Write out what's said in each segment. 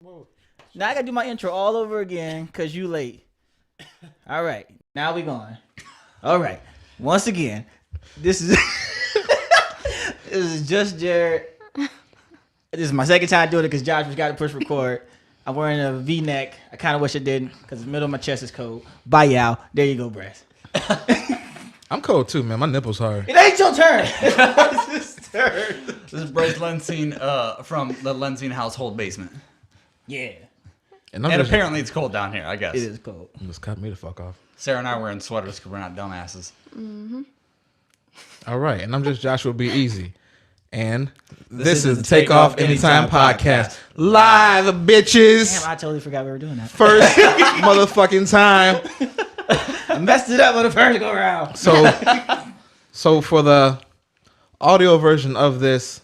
Whoa. Now I gotta do my intro all over again because you late. All right, now we going. All right, once again, this is this is just Jared. This is my second time doing it because Josh forgot to push record. I'm wearing a V-neck. I kind of wish I didn't because the middle of my chest is cold. Bye, y'all. There you go, Brass. I'm cold too, man. My nipples hard. It ain't your turn. It's his turn. This is Bryce Lansing from the Lansing household basement. Yeah, And Apparently it's cold down here, I guess. it is cold. Just cut me the fuck off. Sarah and I are wearing sweaters because we're not dumbasses. All right, and I'm just Joshua B. Easy. And this is the Takeoff Anytime podcast. Live, bitches. Damn, I totally forgot we were doing that. First motherfucking time. I messed it up on the first go around. So for the audio version of this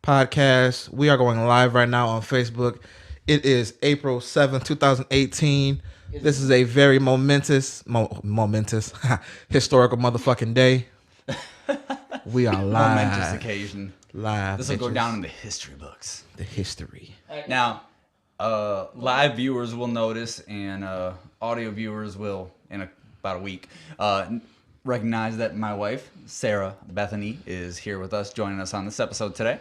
podcast, we are going live right now on Facebook. It is April 7th, 2018. This is a very momentous, historical motherfucking day. We are live. Momentous occasion. Live. This will go bitches. down in the history books. The history. Now, live viewers will notice, and audio viewers will, in about a week, recognize that my wife, Sarah Bethany, is here with us, joining us on this episode today.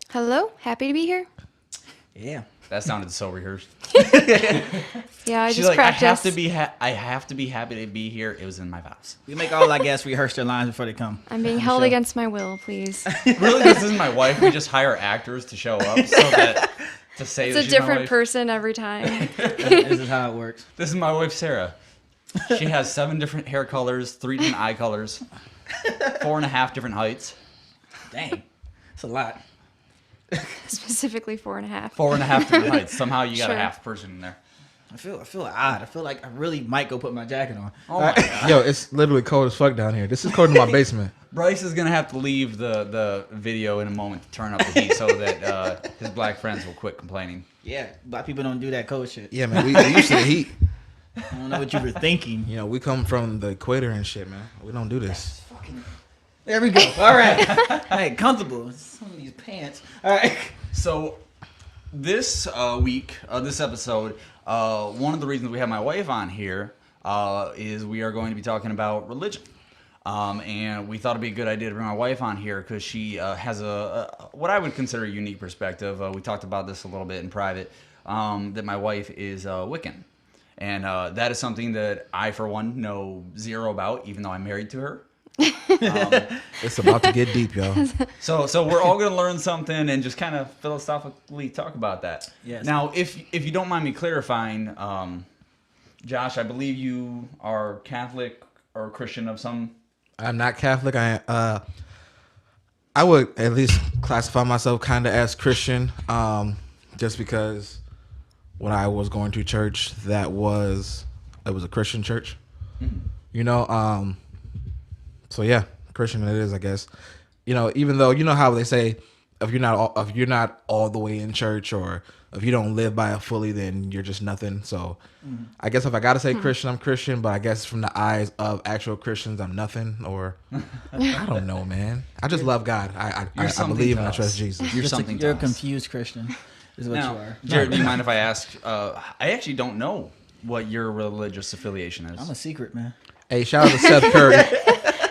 Hello, happy to be here. Yeah. That sounded so rehearsed. Yeah, I She's just like, practiced. I have to be happy to be here. It was in my vows. We make all our guests rehearse their lines before they come. I'm being held against my will, please. Really, this isn't my wife. We just hire actors to show up so that to say It's that a she's my different wife. person every time. This is how it works. This is my wife, Sarah. She has 7 different hair colors, 3 different eye colors, 4.5 different heights, Dang. It's a lot. Specifically 4.5. 4.5 different heights. Somehow you got a Sure. half person in there. I feel odd. I feel like I really might go put my jacket on. Oh my god. Yo, it's literally cold as fuck down here. This is cold in my basement. Bryce is gonna have to leave the video in a moment to turn up the heat so that his black friends will quit complaining. Yeah, black people don't do that cold shit. Yeah, man. We used to the heat. I don't know what you were thinking. You know, we come from the equator and shit, man. We don't do this. There we go. All right. Hey, comfortable. Some of these pants. All right. So this week, this episode, one of the reasons we have my wife on here is we are going to be talking about religion. And we thought it'd be a good idea to bring my wife on here because she has a what I would consider a unique perspective. We talked about this a little bit in private, that my wife is Wiccan. And that is something that I, for one, know zero about, even though I'm married to her. It's about to get deep, yo. So we're all going to learn something and just kind of philosophically talk about that. Yes. Now, if you don't mind me clarifying, Josh, I believe you are Catholic or Christian of some. I'm not Catholic. I would at least classify myself kind of as Christian, just because when I was going to church, it was a Christian church. Mm-hmm. You know, so yeah, Christian it is, I guess. You know, even though you know how they say if you're not all the way in church or if you don't live by it fully, then you're just nothing. So I guess if I gotta say Christian, I'm Christian, but I guess from the eyes of actual Christians, I'm nothing. Or I don't know, man. I just love God. I something believe to and I us. trust Jesus. You're something You're a to us. confused Christian. Is what Now, you are. Jared, do you mind if I ask? I actually don't know what your religious affiliation is. I'm a secret, man. Hey, shout out to Seth Curry.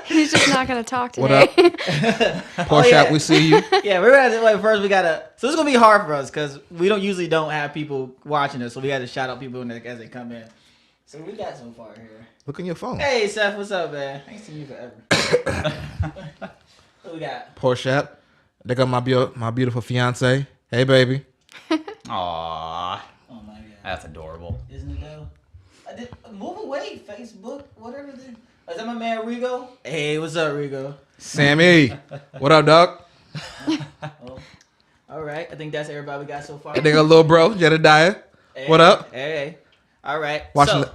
He's just not going to talk What today. up? Poor shop, we see you. Yeah, we're gonna wait. First, we gotta. So this is gonna be hard for us because we don't have people watching us, so we got to shout out people as they come in. So we got so far here. Look on your phone. Hey, Seth, what's up, man? I ain't seen you forever. What we got? Poor shop. They got my beautiful fiance. Hey, baby. Aww, Oh my god, that's adorable. isn't it though? I did move away, Facebook, whatever. Is that my man Rigo? Hey, what's up, Rigo? Sammy. What up, dog? Oh, all right. I think that's everybody we got so far. I think a little bro, Jedediah. Hey, What up? Hey. All right. Watching So,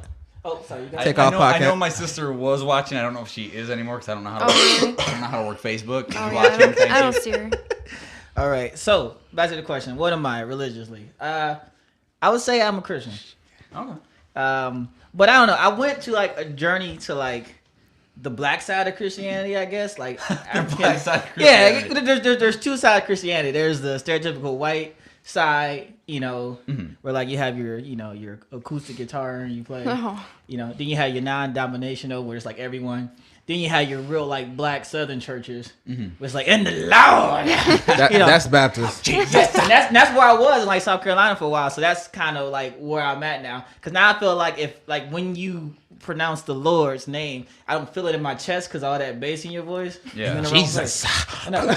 oh, sorry. You got Takeoff I know podcast. my sister was watching. I don't know if she is anymore because I don't know how to. Oh, I don't know how to work Facebook. If Oh, you're yeah. watching, thank I you. don't see her. All right. So back to the question. What am I religiously? I would say I'm a Christian. Okay. But I don't know. I went to like a journey to like the black side of Christianity, I guess. Like African. black side of Christianity. Yeah, there's two sides of Christianity. There's the stereotypical white side, where like you have your, your acoustic guitar and you play, Oh. then you have your non-denominational where it's like everyone. Then you have your real like black Southern churches, where it's like in the Lord. That's Baptist. Yes, and that's where I was in like South Carolina for a while. So that's kind of like where I'm at now. Because now I feel like if like when you pronounce the Lord's name, I don't feel it in my chest because all that bass in your voice. Yeah. is in the wrong Jesus. place. I know.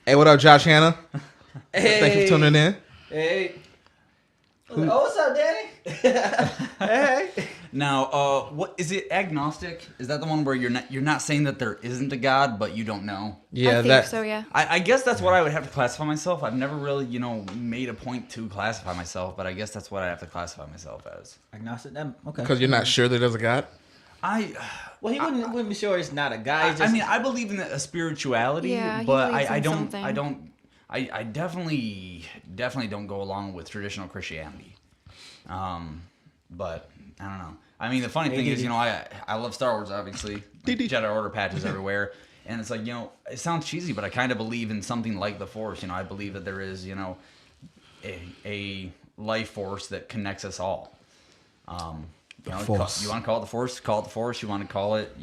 Hey, what up, Josh Hanna? Hey. Thank you for tuning in. Hey. Oh, what's up, Danny? Hey. Now, what is it? Agnostic? Is that the one where you're not saying that there isn't a God, but you don't know? Yeah, I think so, yeah. I guess that's what I would have to classify myself. I've never really, made a point to classify myself, but I guess that's what I have to classify myself as. Agnostic. Okay. Because you're not sure that there's a God. Well, he wouldn't be sure it's not a guy. I believe in a spirituality, Yeah, he but believes I in don't. something. I definitely don't go along with traditional Christianity. But I don't know. I mean, the funny thing is, I love Star Wars, obviously. Like, Jedi Order patches everywhere. And it's like, it sounds cheesy, but I kind of believe in something like the Force. I believe that there is, a life force that connects us all. Force. You want to call it the Force? Call it the Force. You want to call it,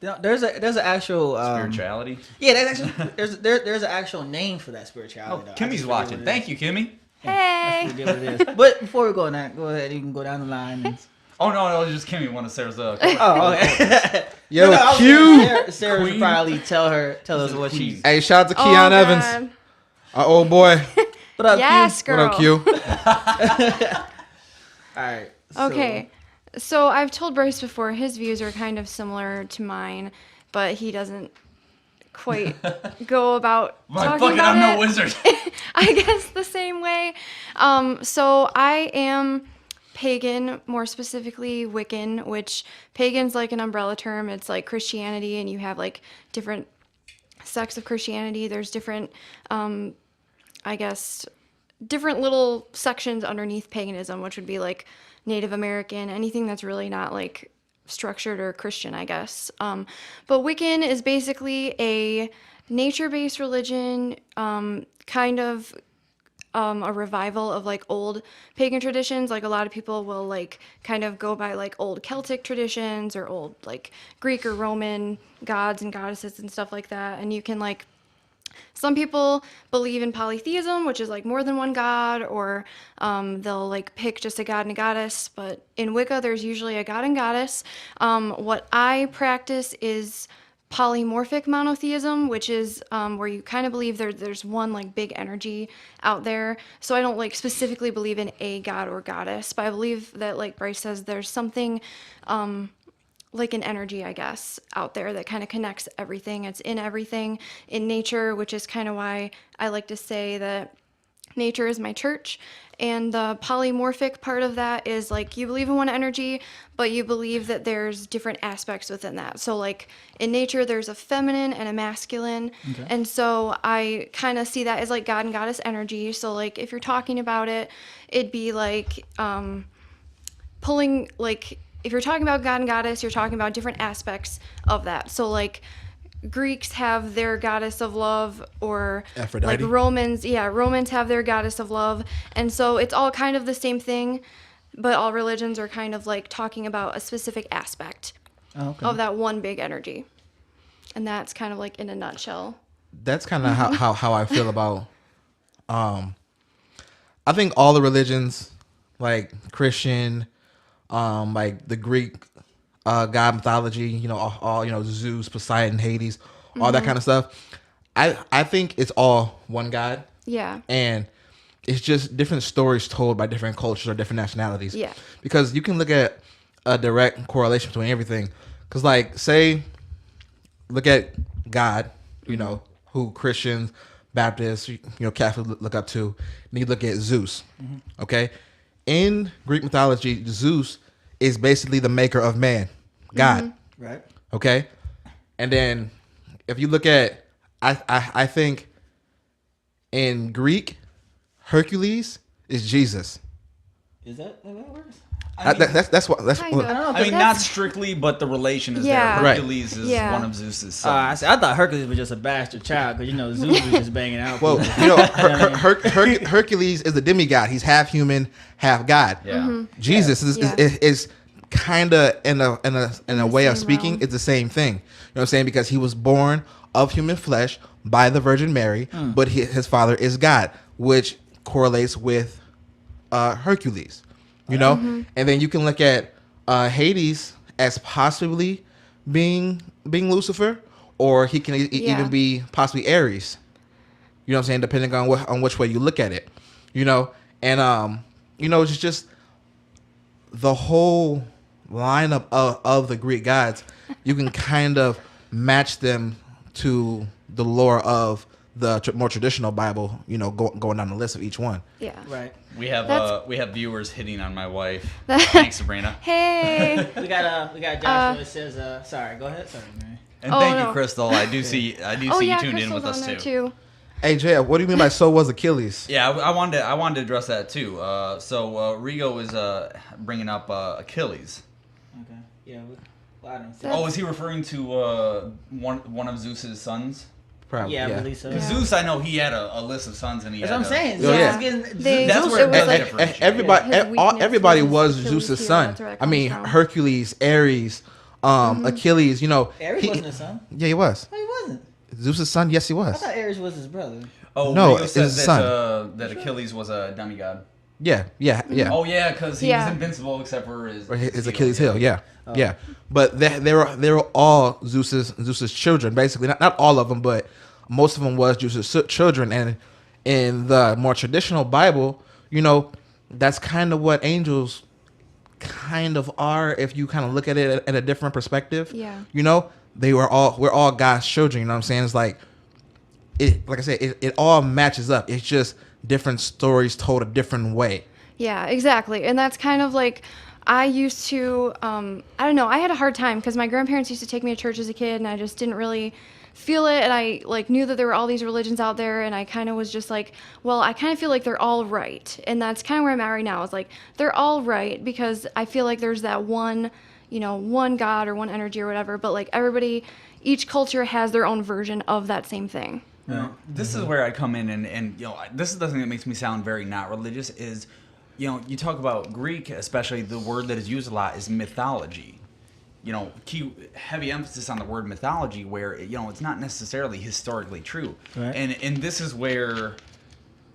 There's an actual spirituality? Yeah, there's an actual name for that spirituality. Oh, though. I Kimmy's just forget watching. what it Thank is. you, Kimmy. Hey. Forget what it is. But before we go on that, go ahead. You can go down the line. And... Oh, no, it was just Kimmy, one of Sarah's... Oh, okay. Yo, I was Q. thinking Sarah should Queen. probably tell us what Queen. she's. Hey, shout out to Oh, Keon Evans, God. our old boy. What up, Yes, Q? girl. What up, Q? All right. So, Okay. So I've told Bryce before his views are kind of similar to mine, but he doesn't quite go about talking about I'm it. no wizard. I guess the same way. So I am pagan, more specifically Wiccan, which pagan's like an umbrella term. It's like Christianity, and you have like different sects of Christianity. There's different, I guess, different little sections underneath paganism, which would be like Native American, anything that's really not like structured or Christian, I guess. But Wiccan is basically a nature-based religion, kind of a revival of like old pagan traditions. Like a lot of people will like kind of go by like old Celtic traditions or old like Greek or Roman gods and goddesses and stuff like that. And you can like, some people believe in polytheism, which is like more than one god, or they'll like pick just a god and a goddess. But in Wicca, there's usually a god and goddess. What I practice is polymorphic monotheism, which is where you kind of believe there's one like big energy out there. So I don't like specifically believe in a god or goddess, but I believe that, like Bryce says, there's something like an energy, I guess, out there that kind of connects everything. It's in everything, in nature, which is kind of why I like to say that nature is my church. And the polymorphic part of that is like you believe in one energy, but you believe that there's different aspects within that. So like in nature, there's a feminine and a masculine. Okay. And so I kind of see that as like God and goddess energy. So like if you're talking about it, it'd be like pulling, like if you're talking about God and goddess, you're talking about different aspects of that. So like Greeks have their goddess of love, or Aphrodite. like Romans have their goddess of love. And so it's all kind of the same thing, but all religions are kind of like talking about a specific aspect of that one big energy. And that's kind of like in a nutshell. That's kind of how I feel about I think all the religions, like Christian, like the Greek god mythology, all Zeus, Poseidon, Hades, all that kind of stuff. I think it's all one God. Yeah. And it's just different stories told by different cultures or different nationalities. Yeah. Because you can look at a direct correlation between everything. Because like, say, look at God, who Christians, Baptists, Catholics look up to. And you look at Zeus. Mm-hmm. Okay. In Greek mythology, Zeus is basically the maker of man, God. Mm-hmm. Right. Okay. And then if you look at, I think in Greek, Hercules is Jesus. Is that how that works? That's what. That's Kind what. of. I don't know. I mean, That's- not strictly, but the relation is Yeah. there. Right. Hercules is Yeah. one of Zeus's I sons. see. I thought Hercules was just a bastard child because Zeus was just banging out. Well, people. you know, Hercules is the demigod. He's half human, half God. Yeah. Jesus Yeah. is kind of in a way of same speaking, realm. it's the same thing. You know what I'm saying? Because he was born of human flesh by the Virgin Mary, but his father is God, which correlates with Hercules. You know, and then you can look at Hades as possibly being Lucifer, or he can even be possibly Ares. You know what I'm saying? Depending on which way you look at it. You know, and it's just the whole lineup of the Greek gods. You can kind of match them to the lore of the more traditional Bible. You know, going down the list of each one. Yeah. Right. We have That's- we have viewers hitting on my wife. Thanks, Sabrina. Hey. We got Joshua. It says, sorry. Go ahead. Sorry, man. And Oh, thank no. you, Crystal. I do see Oh you yeah, tuned in Crystal's with us on there too. Hey Jay, what do you mean by so was Achilles? Yeah, I wanted to address that too. So Rigo is bringing up Achilles. Okay. Yeah. I don't see. That's- Oh, is he referring to one of Zeus's sons? Probably. Yeah, I believe so. Yeah. Zeus, I know he had a list of sons, and he That's had what I'm saying. Oh, Zeus yeah. is getting- They- That's Zeus- where it was that's like- differentiated. Everybody, His weakness everybody was Achilles Zeus's heel, son. that's where it I mean, comes from. Hercules, Ares, Achilles. You know, Ares wasn't his son. yeah, he was No, he wasn't. Zeus's son. Yes, he I was. thought Ares was his brother. Oh, No, Rigo it's says his that Achilles was a demigod. Yeah. Oh yeah, because he Yeah. Oh, was invincible except for his His Achilles heel. Yeah. Yeah, but they were all Zeus's children, basically. Not all of them, but most of them was Zeus's children. And in the more traditional Bible, you know, that's kind of what angels kind of are. If you kind of look at it at a different perspective, Yeah. you know, we're all God's children. You know what I'm saying? It's like like I said, it all matches up. It's just different stories told a different way. Yeah, exactly. And that's kind of like, I used to, I don't know, I had a hard time because my grandparents used to take me to church as a kid and I just didn't really feel it. And I like knew that there were all these religions out there and I kind of was just like, well, I kind of feel like they're all right. And that's kind of where I'm at right now. Is like, they're all right because I feel like there's that one, you know, one God or one energy or whatever. But like everybody, each culture has their own version of that same thing. You know, this is where I come in and you know, this is the thing that makes me sound very not religious is, you know, you talk about Greek, especially the word that is used a lot is mythology. You know, heavy emphasis on the word mythology where, you know, it's not necessarily historically true. Right. And this is where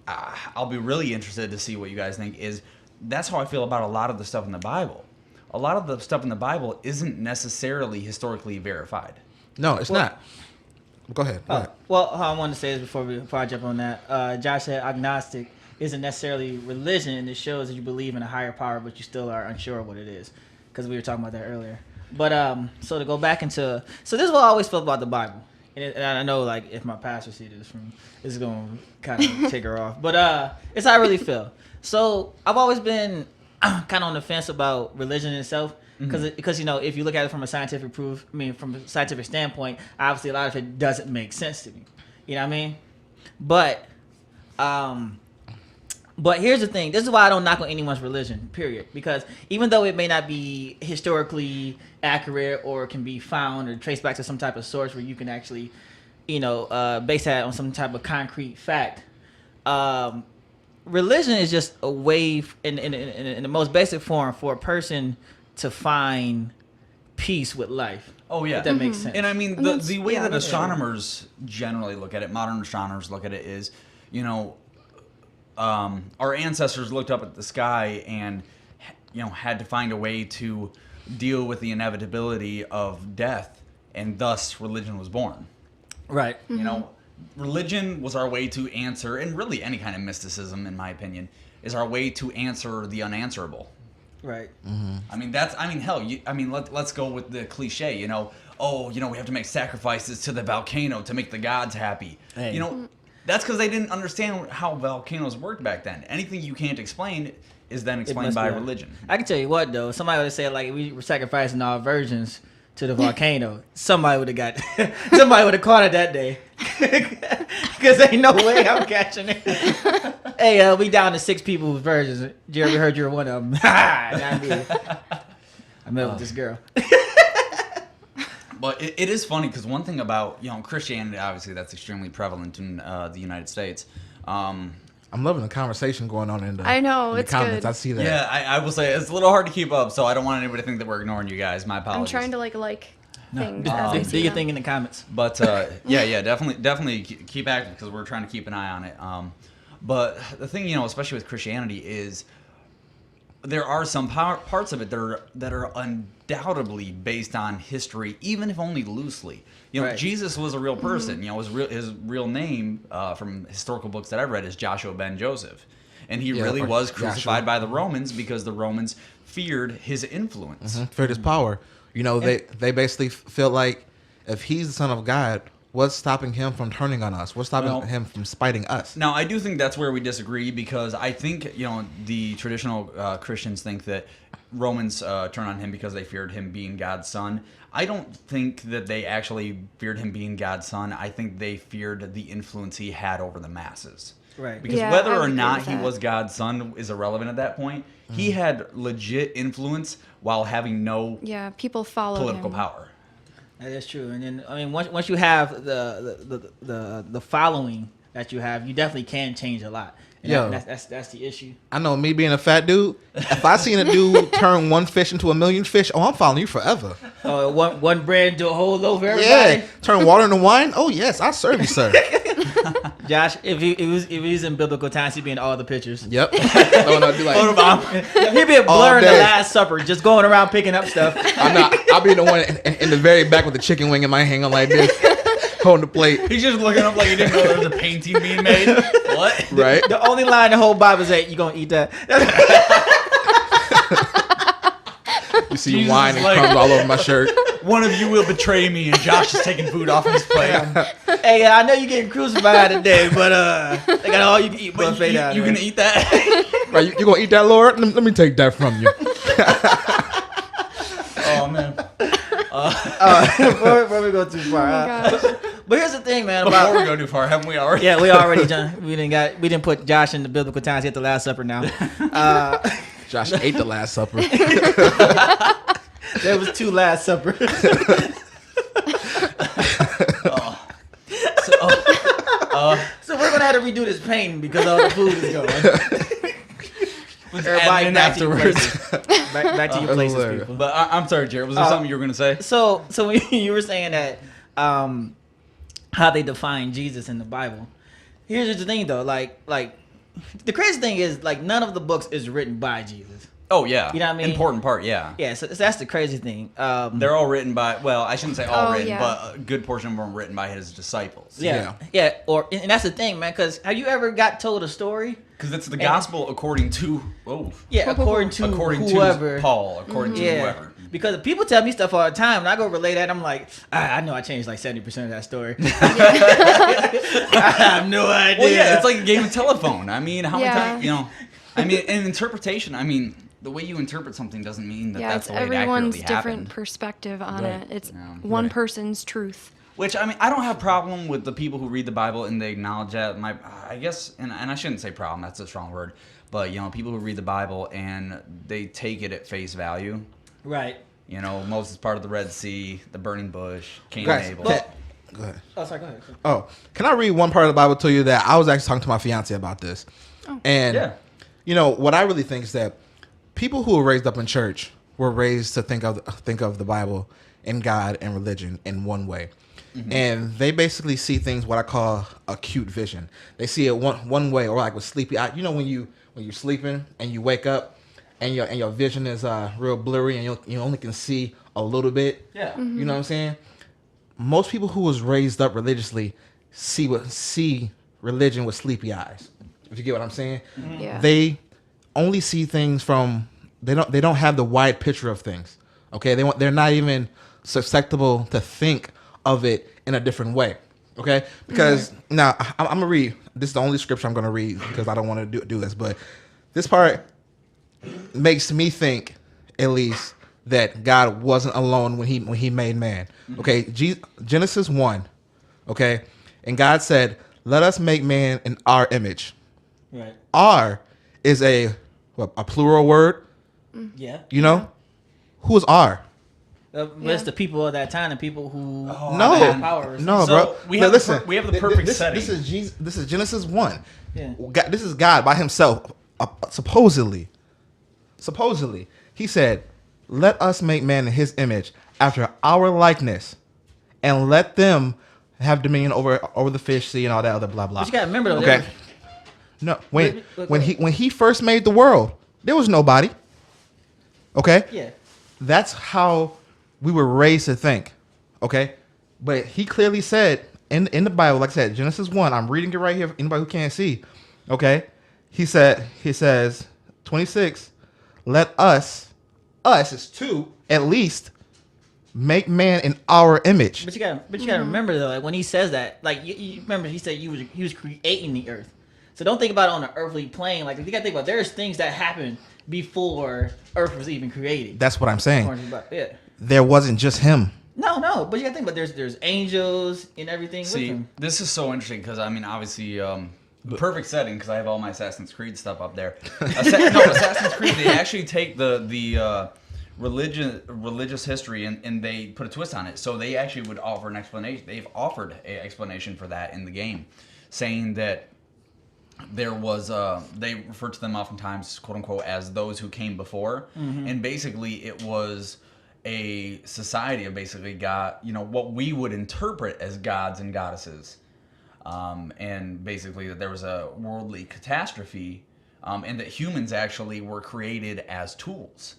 I'll be really interested to see what you guys think is that's how I feel about a lot of the stuff in the Bible. A lot of the stuff in the Bible isn't necessarily historically verified. No, it's not. Go ahead. Go ahead. Well, I wanted to say this before I jump on that. Josh said agnostic isn't necessarily religion. It shows that you believe in a higher power, but you still are unsure of what it is. Because we were talking about that earlier. But so to go back into this is what I always felt about the Bible, and I know like if my pastor sees this it's going to kind of take her off. But it's how I really feel. So I've always been kind of on the fence about religion itself. Because you know, if you look at it from a scientific from a scientific standpoint, obviously a lot of it doesn't make sense to me. You know what I mean? But here's the thing. This is why I don't knock on anyone's religion, period. Because even though it may not be historically accurate or can be found or traced back to some type of source where you can actually, you know, base that on some type of concrete fact, religion is just a way in the most basic form for a person to find peace with life. Oh yeah, If that makes sense. And I mean, And the way yeah, that that's- astronomers generally look at it, modern astronomers look at it is, you know, our ancestors looked up at the sky and, you know, had to find a way to deal with the inevitability of death, and thus religion was born. Right. You know, religion was our way to answer, and really any kind of mysticism, in my opinion, is our way to answer the unanswerable. Right. I mean, hell, let's go with the cliche, you know, we have to make sacrifices to the volcano to make the gods happy. Hey. You know, that's because they didn't understand how volcanoes worked back then. Anything you can't explain is then explained must by be. religion. I can tell you what though, somebody would have said like we were sacrificing our virgins to the volcano. Somebody would have caught it that day. Because ain't no way I'm catching it. Hey, we down to 6 people's versions. Jerry heard you're one of them. Not me. I met with this girl. But it is funny because one thing about Christianity, obviously that's extremely prevalent in the United States. I'm loving the conversation going on in the I know, in the it's comments. good. I see that. Yeah, I will say it's a little hard to keep up, so I don't want anybody to think that we're ignoring you guys. My I'm apologies. trying to like things. Do, as I do see your them. thing in the comments. But yeah, definitely keep active because we're trying to keep an eye on it. But the thing, especially with Christianity, is there are some parts of it that are undoubtedly based on history, even if only loosely. Right. Jesus was a real person. His real name from historical books that I've read is Joshua ben Joseph, and he really or was Joshua. crucified by the Romans because the Romans feared his influence. Feared his power. They basically feel like if he's the son of God, what's stopping him from turning on us? What's stopping him from spiting us? Now, I do think that's where we disagree because I think, the traditional Christians think that Romans turn on him because they feared him being God's son. I don't think that they actually feared him being God's son. I think they feared the influence he had over the masses. Right. Because Yeah, whether I or would agree not with he that. was God's son is irrelevant at that point. He had legit influence while having no Yeah, people follow political him. power. That is true. And then, once you have the following that you have, you definitely can change a lot. And Yo. that's the issue. I know me being a fat dude. If I seen a dude turn one fish into a million fish, I'm following you forever. One bread to a whole loaf, everybody. Yeah, turn water into wine. Oh yes, I serve you, sir. Josh, if he was in biblical times, he'd be in all the pictures. Yep. No, do like, He'd be a All blur in the day. Last Supper, just going around picking up stuff. I'm not. I'll be the one in the very back with the chicken wing in my hand, like this, holding the plate. He's just looking up like he didn't know there was a painting being made. What? Right. The only line in the whole Bible is that you gonna eat that. You see Jesus wine is and like- crumbs all over my shirt. One of you will betray me, and Josh is taking food off his plate. Hey, I know you're getting crucified today, but they got all you can eat But buffet down you there. can eat that. Right, you gonna eat that, Lord? Let me take that from you. Oh man. Before we go too far. Oh my gosh. But here's the thing, man. Before we About go too far, haven't we already? yeah, we already done. We didn't put Josh in the biblical times. He at the Last Supper now. Josh ate the Last Supper. There was 2 Last Suppers. So we're gonna have to redo this painting because all the food is going. Everybody Admin back to your afterwards. places. Back to your places, hilarious. people. But I'm sorry, Jared. Was there something you were gonna say? So when you were saying that how they define Jesus in the Bible. Here's the thing though, like the crazy thing is like none of the books is written by Jesus. Oh yeah. You know what I mean? Important part, yeah. Yeah, so that's the crazy thing. They're all written by. Well, I shouldn't say all Oh, written, yeah. but a good portion of them were written by his disciples. yeah. And that's the thing, man. Because have you ever got told a story? Because it's the gospel according to. Oh. Yeah, according to whoever. to Paul, according to Yeah, whoever. because people tell me stuff all the time, and I go relay that. And I'm like, I know I changed like 70% of that story. I have no idea. Well, yeah, it's like a game of telephone. I mean, how Yeah. many times, I mean, in interpretation, I mean, the way you interpret something doesn't mean that Yeah, that's it's the way it everyone's accurately different happened. perspective on Right. it. It's Yeah. one Right. person's truth. Which, I mean, I don't have problem with the people who read the Bible and they acknowledge that. I guess, and I shouldn't say problem, that's a strong word, but, people who read the Bible and they take it at face value. right. Moses part of the Red Sea, the burning bush, Cain Guys, and Abel. go ahead. Oh, sorry. Go ahead. Oh, can I read one part of the Bible to you that I was actually talking to my fiance about this? And Yeah. what I really think is that people who were raised up in church were raised to think of the Bible and God and religion in one way. Mm-hmm. And they basically see things what I call acute vision. They see it one way, or like with sleepy eye. When you're sleeping and you wake up and your vision is real blurry and you only can see a little bit. Yeah. You know what I'm saying? Most people who was raised up religiously see religion with sleepy eyes. If you get what I'm saying? Yeah. They only see things from they don't have the wide picture of things. Okay? They're not even susceptible to think of it in a different way. Okay? Because now I'm gonna read. This is the only scripture I'm gonna read because I don't want to do this, but this part makes me think, at least, that God wasn't alone when he made man. Okay, Genesis 1. Okay, and God said, "Let us make man in our image, Right. R is a plural word. Yeah. You know, who is R? But it's the people of that time, and people who No, have powers. no, So bro. we have the perfect this, setting. This is Genesis 1. Yeah. This is God by himself, supposedly. He said, "Let us make man in his image, after our likeness, and let them have dominion over the fish, sea, and all that other blah blah." But you gotta remember though. Okay. No, when he first made the world, there was nobody. Okay. Yeah. That's how we were raised to think. Okay. But he clearly said in the Bible, like I said, Genesis 1, I'm reading it right here for anybody who can't see. Okay. He says 26, let us is two at least, make man in our image. But you gotta remember though, like when he says that, like you remember he said he was creating the earth. So don't think about it on an earthly plane. Like you gotta think about there's things that happened before Earth was even created. That's what I'm saying. Yeah. There wasn't just him. No, but you gotta think about there's angels and everything. See, with them. this is so interesting because I mean, obviously, the perfect setting because I have all my Assassin's Creed stuff up there. Assassin's Creed, they actually take the religious history and they put a twist on it. So they actually would offer an explanation. They've offered an explanation for that in the game, saying that there was they refer to them oftentimes, quote unquote, as those who came before, and basically it was a society of basically what we would interpret as gods and goddesses, and basically that there was a worldly catastrophe, and that humans actually were created as tools,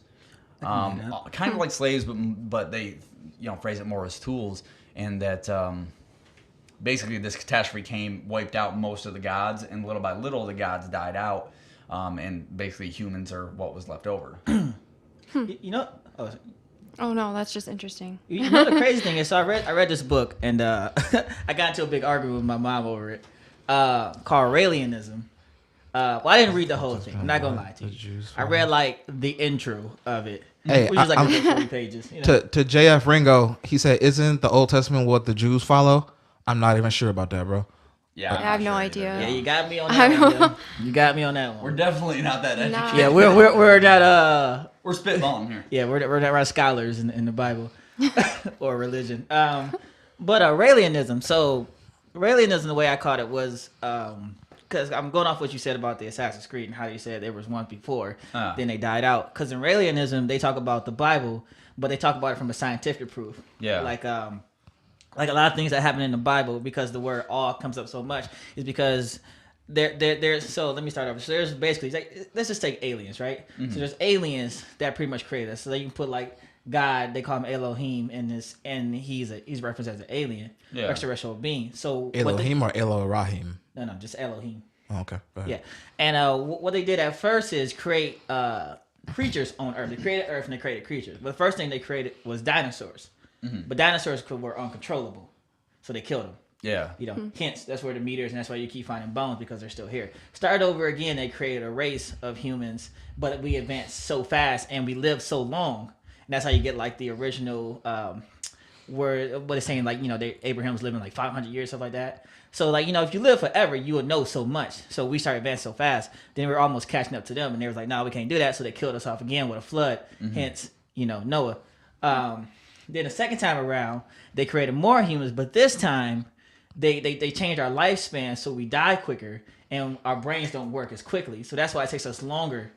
kind of like slaves, but they phrase it more as tools, and that basically this catastrophe wiped out most of the gods, and little by little the gods died out, and basically humans are what was left over. Oh no, that's just interesting. You know the crazy thing is, so I read this book and I got into a big argument with my mom over it, called Raelianism. Well, I didn't read the whole thing. I'm not gonna lie to you. I read like the intro of it, Hey, which was like a good 40 pages. To JF Ringo, he said, "Isn't the Old Testament what the Jews follow?" I'm not even sure about that, bro. Yeah, I have no idea. Yeah, you got me on that one. Yo. You got me on that one. We're definitely not that educated. Yeah, we're not We're spitballing here. Yeah, we're not scholars in the Bible or religion. But Raelianism. So Raelianism, the way I caught it was because I'm going off what you said about the Assassin's Creed and how you said there was one before, then they died out. Because in Raelianism, they talk about the Bible, but they talk about it from a scientific proof. Yeah, like a lot of things that happen in the Bible, because the word "all" comes up so much, is because there's. So let me start off. So there's basically, let's just take aliens, right? So there's aliens that pretty much create us. So you can put like God, they call him Elohim in this, and he's referenced as an alien, extraterrestrial being. So Elohim or Elohim? No, just Elohim. Oh, okay. Go ahead. Yeah, and what they did at first is create creatures on Earth. They created Earth and they created creatures. But the first thing they created was dinosaurs. But dinosaurs were uncontrollable, so they killed them. Yeah. Hence, that's where the meteors, and that's why you keep finding bones, because they're still here. Start over again, they created a race of humans, but we advanced so fast and we lived so long. And that's how you get like the original word, what it's saying, like, Abraham was living like 500 years, stuff like that. So like, if you live forever, you would know so much. So we started advancing so fast, then we were almost catching up to them, and they was like, no, we can't do that. So they killed us off again with a flood, hence, Noah. Then the second time around, they created more humans, but this time they changed our lifespan so we die quicker and our brains don't work as quickly. So that's why it takes us longer.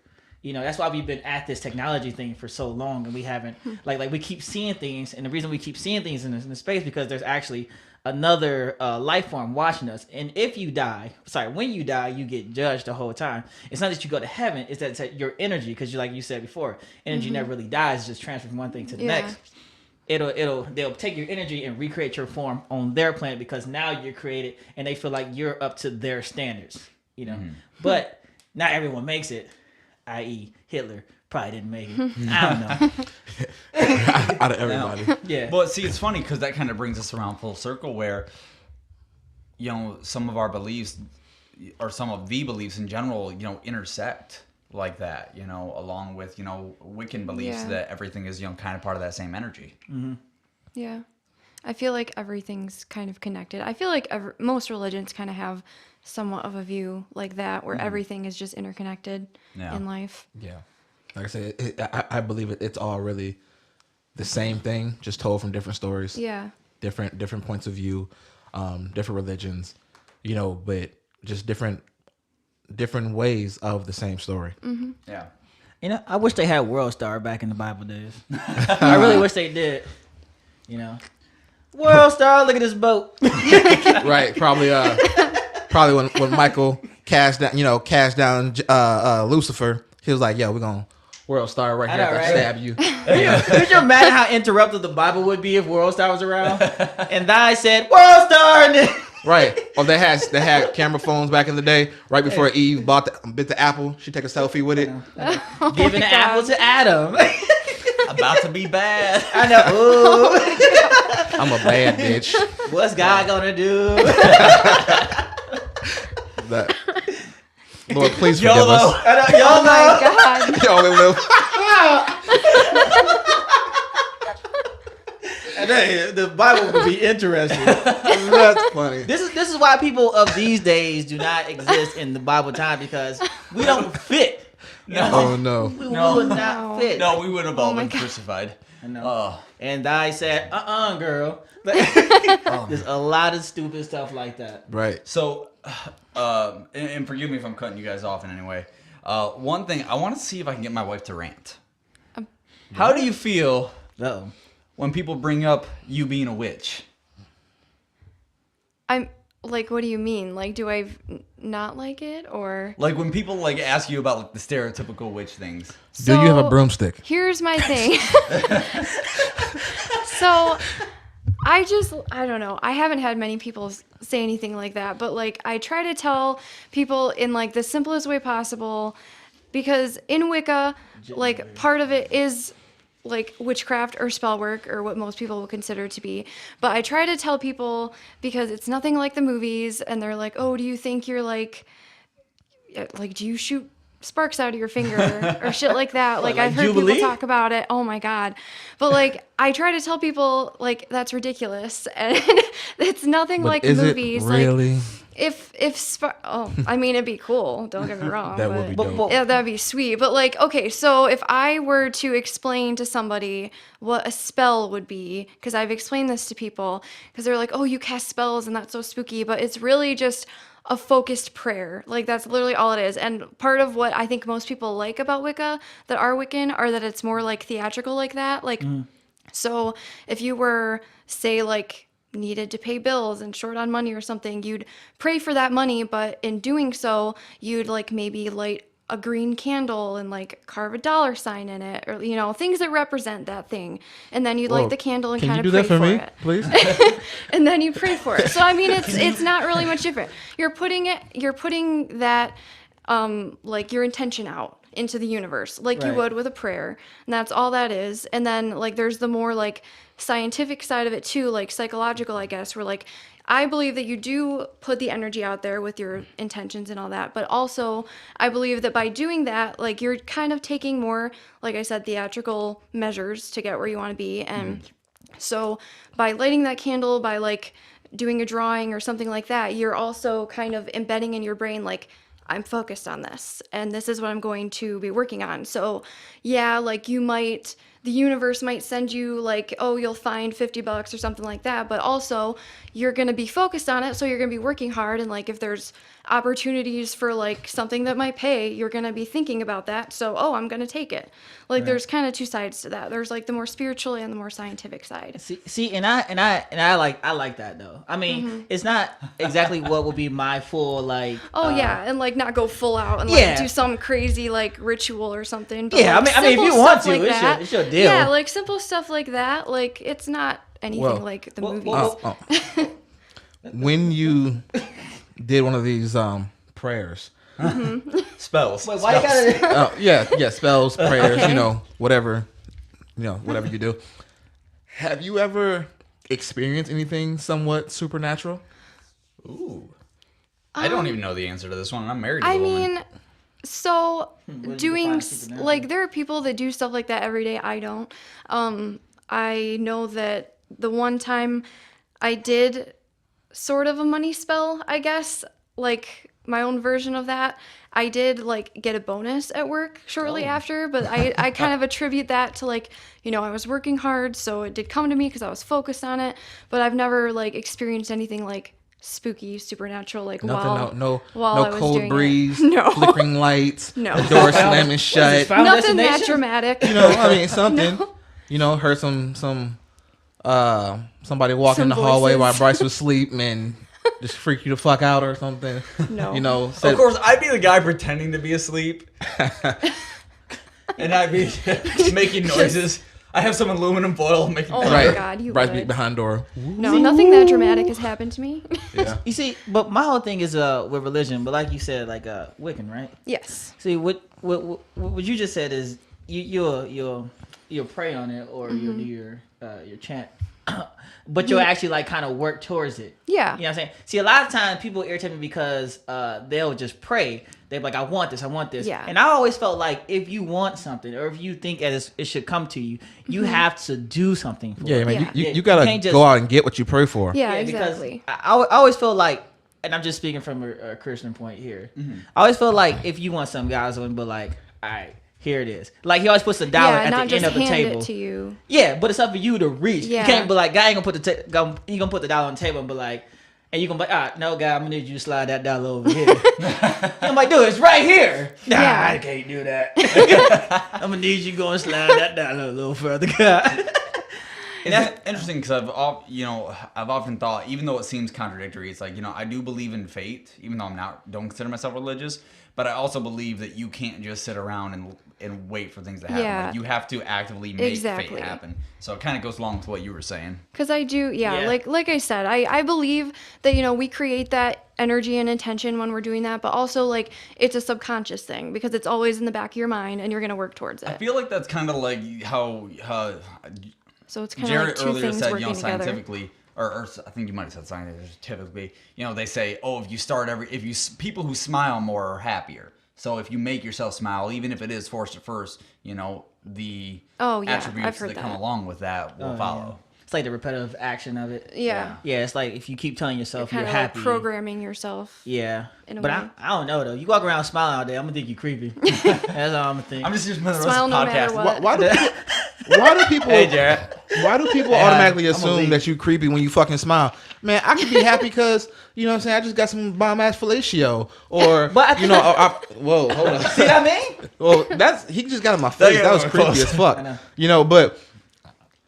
That's why we've been at this technology thing for so long, and we haven't like we keep seeing things, and the reason we keep seeing things in the space because there's actually another life form watching us. And if you die, when you die, you get judged the whole time. It's not that you go to heaven; it's that your energy, because like you said before, energy never really dies; it's just transferred from one thing to the next. They'll take your energy and recreate your form on their planet, because now you're created and they feel like you're up to their standards, But not everyone makes it, i.e. Hitler probably didn't make it. I don't know. Out of everybody. Yeah. But see, it's funny because that kind of brings us around full circle where, some of our beliefs or some of the beliefs in general, intersect like that, along with, Wiccan beliefs that everything is, kind of part of that same energy. Yeah. I feel like everything's kind of connected. I feel like most religions kind of have somewhat of a view like that, where everything is just interconnected Yeah. in life. Yeah, like I said, I believe it's all really the same thing, just told from different stories. Yeah. Different points of view, different religions, but just different ways of the same story. Yeah. I wish they had World Star back in the Bible days. I really wish they did. World Star, look at this boat. Right? Probably when Michael cast down Lucifer, he was like, "Yo, we're gonna World Star right I here know, to right? stab you." Could you imagine how interrupted the Bible would be if World Star was around? And I said, World Star! And then Right? Or they had camera phones back in the day. Right before Eve bit the apple, she take a selfie with it. giving the apple to Adam. About to be bad. I know. Ooh. I'm a bad bitch. What's God gonna do? That. Lord, please forgive YOLO. us. I know, y'all Oh my know. God. You only live. And then the Bible would be interesting. That's funny. This is why people of these days do not exist in the Bible time, because we don't fit. Oh no. We No. would not fit. No, we would have all my been God. crucified. I know. Oh. And I said, girl. There's a lot of stupid stuff like that. Right. So, and forgive me if I'm cutting you guys off in any way. One thing, I want to see if I can get my wife to rant. How do you feel Uh-oh. when people bring up you being a witch? I'm like, what do you mean? Like, do I not like it, or? Like when people like ask you about like the stereotypical witch things. Do you have a So, broomstick? Here's my thing. So, I don't know. I haven't had many people say anything like that, but like I try to tell people in like the simplest way possible, because in Wicca, like part of it is like witchcraft or spell work, or what most people would consider to be. But I try to tell people, because it's nothing like the movies, and they're like, "Oh, do you think you're like do you shoot sparks out of your finger or shit like that?" Like like I've heard Jubilee? people talk about it. Oh my God. But like I try to tell people like that's ridiculous, and it's nothing But like is movies. it really? Like I mean, it'd be cool. Don't get me wrong. That would be dope. Yeah, that'd be sweet. But like, okay, so if I were to explain to somebody what a spell would be, because I've explained this to people, because they're like, "Oh, you cast spells and that's so spooky," but it's really just a focused prayer. Like that's literally all it is. And part of what I think most people like about Wicca that are Wiccan are that it's more like theatrical like that. Like, so if you were, say, like needed to pay bills and short on money or something, you'd pray for that money, but in doing so, you'd like maybe light a green candle and like carve a dollar sign in it, or things that represent that thing, and then you'd Whoa. light the candle and Can kind you of do pray that for me, it, please? and then you pray for it. So I mean, it's not really much different. You're putting that like your intention out into the universe, like you Right. would with a prayer, and that's all that is. And then like there's the more like scientific side of it too, like psychological, I guess, where like I believe that you do put the energy out there with your intentions and all that, but also I believe that by doing that, like you're kind of taking more, like I said, theatrical measures to get where you want to be. And so by lighting that candle, by like doing a drawing or something like that, you're also kind of embedding in your brain like, I'm focused on this and this is what I'm going to be working on. So yeah, like the universe might send you like, oh, you'll find $50 or something like that, but also you're going to be focused on it, so you're going to be working hard, and like if there's opportunities for like something that might pay, you're going to be thinking about that, so I'm going to take it. Like there's kind of two sides to that. There's like the more spiritual and the more scientific side. See, and I like that though. I mean, it's not exactly what would be my full like. Yeah, and like not go full out and Yeah. like do some crazy like ritual or something. But, Yeah, like, I mean, if simple you want stuff to, like that, it's your deal. Yeah, like simple stuff like that. Like it's not anything Well, like the well, movies. well, When you did one of these prayers, Spells. Wait, why you gotta? yeah, spells, prayers, Okay. whatever you do. Have you ever experienced anything somewhat supernatural? Ooh. I don't even know the answer to this one, and I'm married to I a woman. mean, so What do you doing define supernatural? like there are people that do stuff like that every day. I don't. I know that the one time I did sort of a money spell, I guess. like my own version of that. I did like get a bonus at work shortly after, but I kind of attribute that to like, you know, I was working hard, so it did come to me because I was focused on it, but I've never like experienced anything like spooky, supernatural, like Nothing, while no I was cold doing breeze, it. No. flickering lights, No. the door slamming shut. Final Nothing that Destination? dramatic. You know, I mean, something. No. You know, heard some somebody walking in Some the hallway while voices. Bryce was asleep and just freak you the fuck out or something. No. You know, Of course, I'd be the guy pretending to be asleep, and I'd be making noises. I have some aluminum foil making. Oh my right. God, you Bryce would. beat behind door. No, nothing that dramatic has happened to me. Yeah. You see, but my whole thing is with religion, but like you said, like Wiccan, right? Yes. See, what you just said is you'll pray on it or you'll do your chant, but you'll actually like kind of work towards it. Yeah. You know what I'm saying? See, a lot of times people irritate me because they'll just pray. They're like, I want this. Yeah. And I always felt like if you want something or if you think that it should come to you, you have to do something for Yeah, it. man. Yeah. You You gotta can't just- go out and get what you pray for. Yeah, because exactly. I always feel like, and I'm just speaking from a Christian point here. I always feel like if you want something, guys would be like, all right, here it is. Like he always puts a dollar Yeah, at not the end just of the hand table. it to you. Yeah, but it's up for you to reach. Yeah. You can't be like, guy ain't gonna put he gonna put the dollar on the table and be like, and you gonna be like, no, guy, I'm gonna need you to slide that dollar over here. I'm like, dude, it's right here. Nah, Yeah. I can't do that. I'm gonna need you to go and slide that dollar a little further, guy. And that's interesting because I've often thought, even though it seems contradictory, it's like, you know, I do believe in fate, even though don't consider myself religious, but I also believe that you can't just sit around and wait for things to happen. Yeah. Like, you have to actively make Exactly. fate happen. So it kind of goes along with what you were saying. Because I do, Yeah. like I said, I believe that, you know, we create that energy and intention when we're doing that, but also, like, it's a subconscious thing because it's always in the back of your mind and you're going to work towards I it. feel like that's kind of like how So it's kind of Jared like two earlier things said, working together. scientifically, or I think you might have said scientifically, you know, they say, oh, people who smile more are happier. So if you make yourself smile, even if it is forced at first, you know, the Oh, yeah, attributes I've heard that come that. along with that will follow. It's like the repetitive action of it. Yeah. Yeah, it's like if you keep telling yourself Kind you're of happy. like programming yourself. Yeah. in a But way. I don't know though. You walk around smiling all day, I'm gonna think you creepy. That's all I'm gonna think. I'm just using the rest Smile of the no podcast. matter what. Why do people? Hey, Jared. Why do people Yeah, automatically I'm gonna assume leave. that you creepy when you fucking smile? Man, I could be happy because, you know what I'm saying, I just got some bomb ass fellatio. Or, But- you know, whoa, hold on. See what I mean? Well, he just got in my face. Yeah, That was we're creepy close. as fuck. I know. You know, but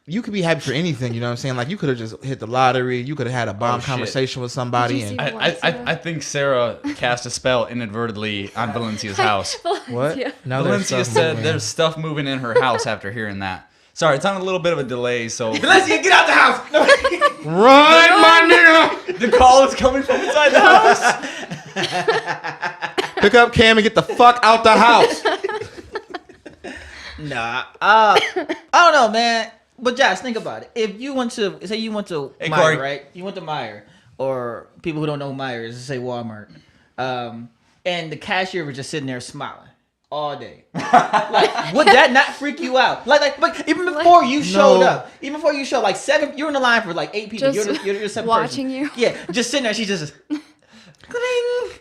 you could be happy for anything, you know what I'm saying? Like, you could have just hit the lottery. You could have had a bomb shit. conversation with somebody. Did you And see I think Sarah cast a spell inadvertently on Valencia's house. what? Yeah. Now there's Valencia stuff said moving. there's stuff moving in her house after hearing that. Sorry, it's on a little bit of a delay, so Valencia, get out the house! No. Run, my nigga! the call is coming from inside the house. Pick up Cam and get the fuck out the house. Nah. I don't know, man. But Josh, think about it. If you went to Hey, Meijer, Corey. right? You went to Meijer, or people who don't know who Meijer is, say Walmart, and the cashier was just sitting there smiling all day. Like, would that not freak you out? Like even before you showed No. up, even before you showed, like 7, you're in the line for like 8 people. Just You're the 7th watching person. you? Yeah, just sitting there. She's just. Cling.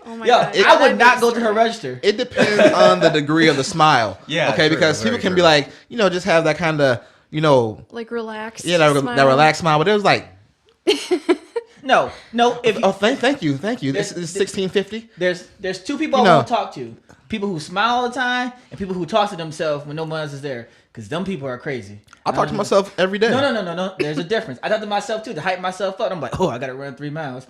Oh my Yo, God. I would That'd not be go to her scary. register. It depends on the degree of the smile. Yeah, Okay, true, because very people can true. be like, you know, just have that kind of, you know, Like relaxed. yeah, that smile. relaxed smile. But it was like, No. If oh, thank you. This is 1650. There's two people You I know. won't talk to. People who smile all the time and people who talk to themselves when no one else is there. Because them people are crazy. I talk to myself every day. No. There's a difference. I talk to myself too to hype myself up. I'm like, oh, I got to run 3 miles.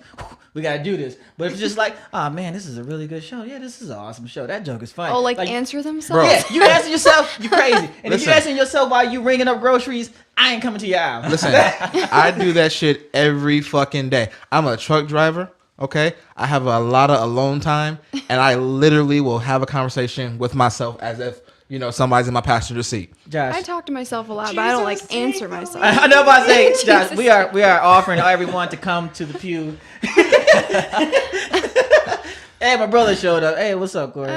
We got to do this. But if it's just like, oh, man, this is a really good show. Yeah, this is an awesome show. That joke is funny. Oh, like answer Bro. themselves? Yeah, you answer yourself, you crazy. And if you Listen. answer yourself while you ringing up groceries, I ain't coming to your aisle. Listen, I do that shit every fucking day. I'm a truck driver. Okay, I have a lot of alone time, and I literally will have a conversation with myself as if, you know, somebody's in my passenger seat. Josh. I talk to myself a lot, but I don't like answer myself. I know about to say, Josh, Jesus. we are offering everyone to come to the pew. Hey, my brother showed up. Hey, what's up, Corey?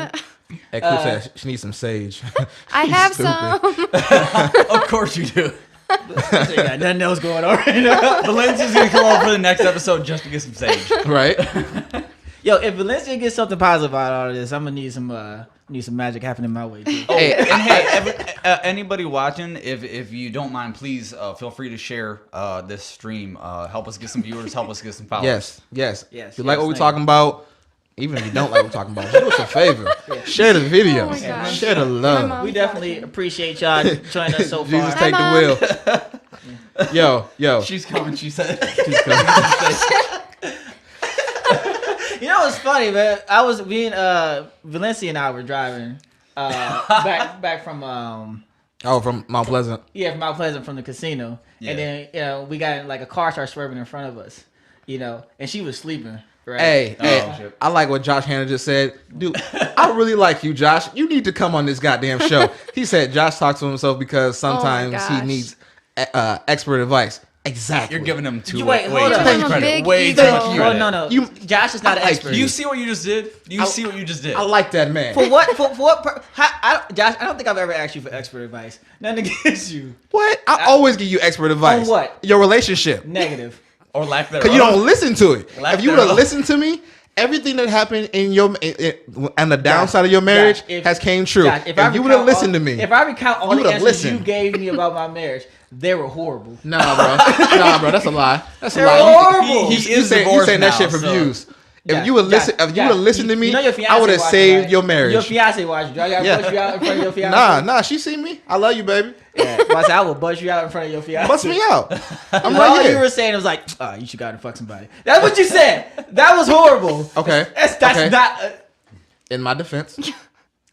Hey, Coop said she needs some sage. I have Stupid. some. Of course you do. You got nothing else going on right now. Valencia's gonna come over for the next episode just to get some sage. Right? Yo, if Valencia gets something positive out of all of this, I'm gonna need some magic happening my way. Too. Hey, And hey, anybody watching, if you don't mind, please feel free to share this stream. Help us get some viewers. Help us get some followers. Yes. Yes, If you like what we're thank talking about, even if you don't like what we're talking about, do us a favor. Share the video. Oh my gosh. Share the My love. mom's We definitely watching. appreciate y'all joining us so far. Jesus, Hi, take the wheel. Yo. She's coming. She said. She's coming. You know what's funny, man? I was Valencia and I were driving back from From Mount Pleasant. from Mount Pleasant from the casino, Yeah. and then we got in, like a car started swerving in front of us, and she was sleeping. Right? Hey, shit. I like what Josh Hanna just said. Dude, I really like you, Josh. You need to come on this goddamn show. He said Josh talks to himself because sometimes he gosh. needs expert advice. Exactly. You're giving him too Wait, way hold too on. much Give him a credit. big Way ego. too much Oh credit. no, You- Josh is not an expert. You see what you just did? You see what you just did? I like that man. For what? Josh, I don't think I've ever asked you for expert advice. Nothing against you. What? I always give you expert advice. On what? Your relationship. Negative. Or lack thereof. Because you don't listen to it. Lack If you would have thereof. listened to me, everything that happened in your and the downside of your marriage Josh, if- has came true. Josh, if you would have listened to me, If I recount all you the would've answers listened. you gave me about my marriage, they were horrible. nah, bro, that's a lie. That's a They're lie. horrible. He You is saying divorced that now, shit for so- views. If Josh, you would listen, Josh, if you would have Josh, listened to me, you know your fiancé I would have watching, saved right? your marriage. Your fiance watched you. I gotta bust you out in front of your fiance. Nah, she see me. I love you, baby. Yeah, well, I said, I will bust you out in front of your fiance. Bust me out. I'm All right you here. were saying was like, you should go out and fuck somebody. That's what you said. That was horrible. Okay. That's Okay. not. In my defense,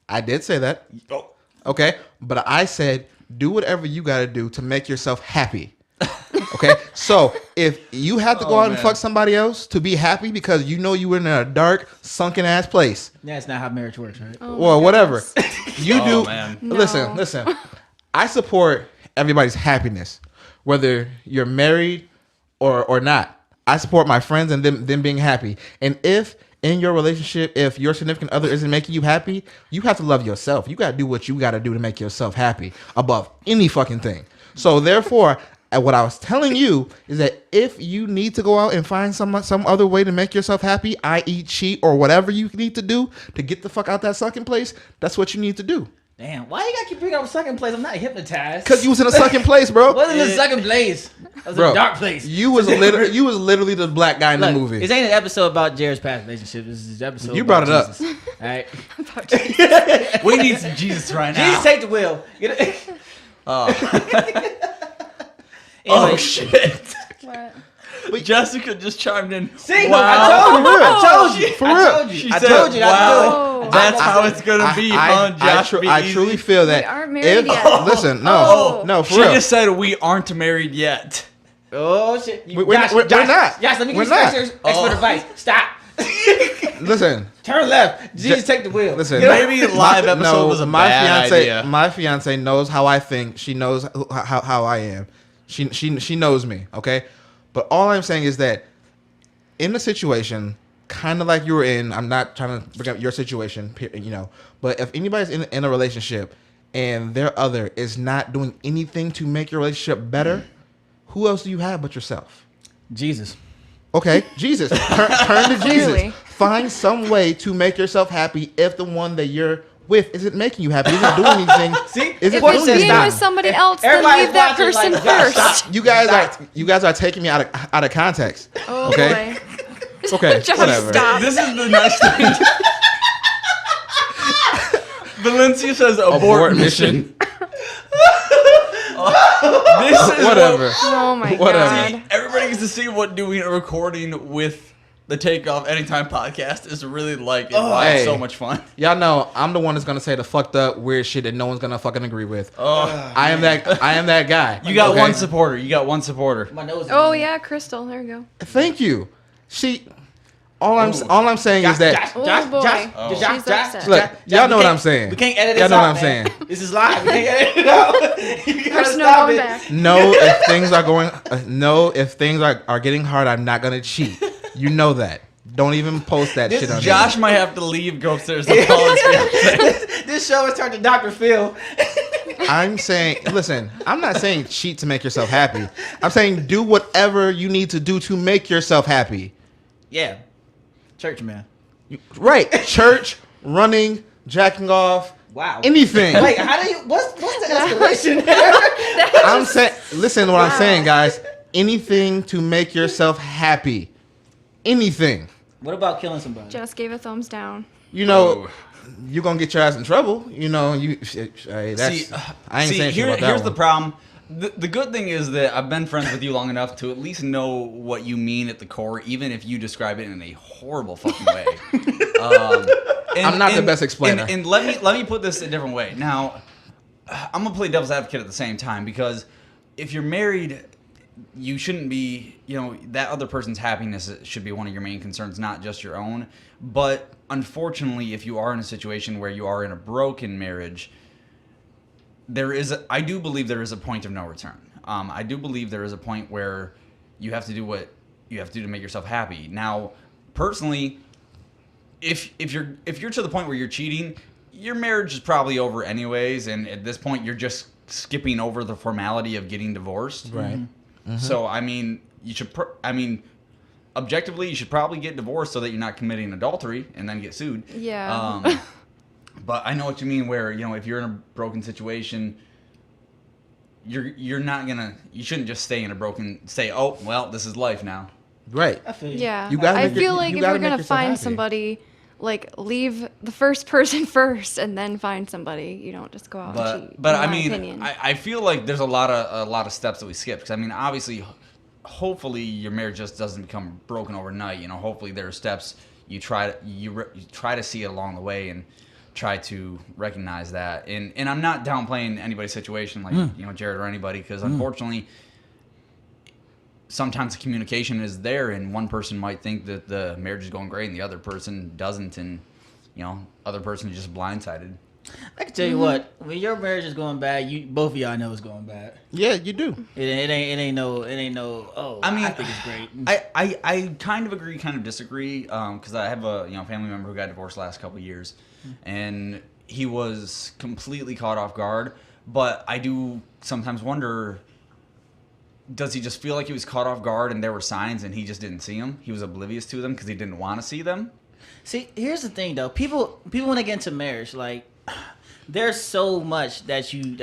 I did say that. Oh. Okay, but I said do whatever you got to do to make yourself happy. Okay, so if you have to go out and man. fuck somebody else to be happy because you know you were in a dark, sunken ass place, That's not how marriage works, right? Oh or my whatever, goodness. you Oh, do. man. No. Listen. I support everybody's happiness, whether you're married or not. I support my friends and them being happy. And if in your relationship, if your significant other isn't making you happy, you have to love yourself. You got to do what you got to do to make yourself happy above any fucking thing. So therefore, what I was telling you is that if you need to go out and find some other way to make yourself happy, i.e. cheat or whatever you need to do to get the fuck out that sucking place, that's what you need to do. Damn, why you gotta keep bringing up second place? I'm not hypnotized. Because you was in a sucking place, bro. wasn't a second place. It was Bro, a dark place. You was literally the black guy in Look, the movie. This ain't an episode about Jared's past relationship. This is an episode. You about brought it up. Jesus. All right. We need some Jesus right now. Jesus, take the wheel. Get it? Oh Anyway, shit! What? Jessica just chimed in. see, Wow. I told you. For I real. told you. She I said, told you. "Wow, I that's how it's gonna be, huh, Josh? Be I easy." truly feel that We aren't married yet. Listen, Oh. no, for She real. just said we aren't married yet. Oh shit! We're not. Josh, let me We're give you not. expert Oh. advice. Stop. Listen, Turn left. Jesus, take the wheel. listen. Maybe live episode was a bad idea. My fiance knows how I think. She knows how I am. She knows me. Okay, but all I'm saying is that in the situation, kind of like you were in, I'm not trying to bring up your situation, but if anybody's in a relationship and their other is not doing anything to make your relationship better, who else do you have but yourself? Jesus. Okay, Jesus. Turn to Jesus. Clearly. Find some way to make yourself happy if the one that you're with isn't making you happy, isn't doing anything. See? Isn't If What it's says being stop. with somebody else, then Everybody's leave that watching person like, Josh, first. stop. you guys are taking me out of context. Oh Okay? boy. Okay, Josh, whatever. stop. This is the next thing. Valencia says abort mission. This is Whatever. Oh my Whatever. god. Everybody gets to see what doing a recording with the Takeoff Anytime podcast is really like. And why it's Hey. so much fun. Y'all know I'm the one that's gonna say the fucked up weird shit that no one's gonna fucking agree with. Oh, I am that guy. you got okay? one supporter. You got one supporter. My nose. is Oh bleeding. yeah, Crystal. There you go. Thank you. All I'm saying is that Oh, Josh, boy. Josh, Oh. Josh, She's Josh, upset. Josh, Look, Josh, y'all we know what can't- I'm saying. We can't edit Y'all this know out, what I'm man. saying. This is live. We can't edit it out. You gotta There's no stop going it. back. No, if things are going, if things are getting hard, I'm not gonna cheat. You know that. Don't even post that This shit on Josh might have to leave, go upstairs, and call his fiance. This show has turned to Dr. Phil. there. I'm saying, listen, I'm not saying cheat to make yourself happy. I'm saying do whatever you need to do to make yourself happy. Yeah. Church man. Right. Church, running, jacking off. Wow. Anything. Wait, how do you? What's the escalation there? I'm saying, listen to what I'm saying, guys. Anything to make yourself happy. Anything. What about killing somebody? Just gave a thumbs down. You know, you're gonna get your ass in trouble. You know, I ain't saying shit about that here's one. the problem. The good thing is that I've been friends with you long enough to at least know what you mean at the core, even if you describe it in a horrible fucking way. I'm not the best explainer. And let me put this a different way. Now, I'm gonna play devil's advocate at the same time, because if you're married, you shouldn't be, that other person's happiness should be one of your main concerns, not just your own. But unfortunately, if you are in a situation where you are in a broken marriage, I do believe there is a point of no return. I do believe there is a point where you have to do what you have to do to make yourself happy. Now, personally, if you're to the point where you're cheating, your marriage is probably over anyways, and at this point, you're just skipping over the formality of getting divorced. Right. Mm-hmm. So, I mean, objectively, you should probably get divorced so that you're not committing adultery and then get sued. Yeah. But I know what you mean, where, if you're in a broken situation, you're not gonna, you shouldn't just say, oh, well, this is life now. Right. I feel you. Yeah. You gotta I make feel it- like you if gotta you're make gonna yourself find happy. somebody, like, leave the first person first and then find somebody. You don't just go out and cheat. But in I my mean, opinion. I feel like there's a lot of steps that we skip, because I mean, obviously, hopefully your marriage just doesn't become broken overnight. Hopefully there are steps you try to see it along the way and try to recognize that. And I'm not downplaying anybody's situation, like Jared or anybody, because unfortunately, sometimes the communication is there, and one person might think that the marriage is going great, and the other person doesn't, and other person is just blindsided. I can tell you what, when your marriage is going bad, both of y'all know it's going bad. Yeah, you do. It ain't no. Oh, I mean, I think it's great. I kind of agree, kind of disagree, because I have a family member who got divorced last couple of years, and he was completely caught off guard. But I do sometimes wonder, does he just feel like he was caught off guard and there were signs and he just didn't see them? He was oblivious to them because he didn't want to see them? See, here's the thing though. People when they get into marriage, like, there's so much that you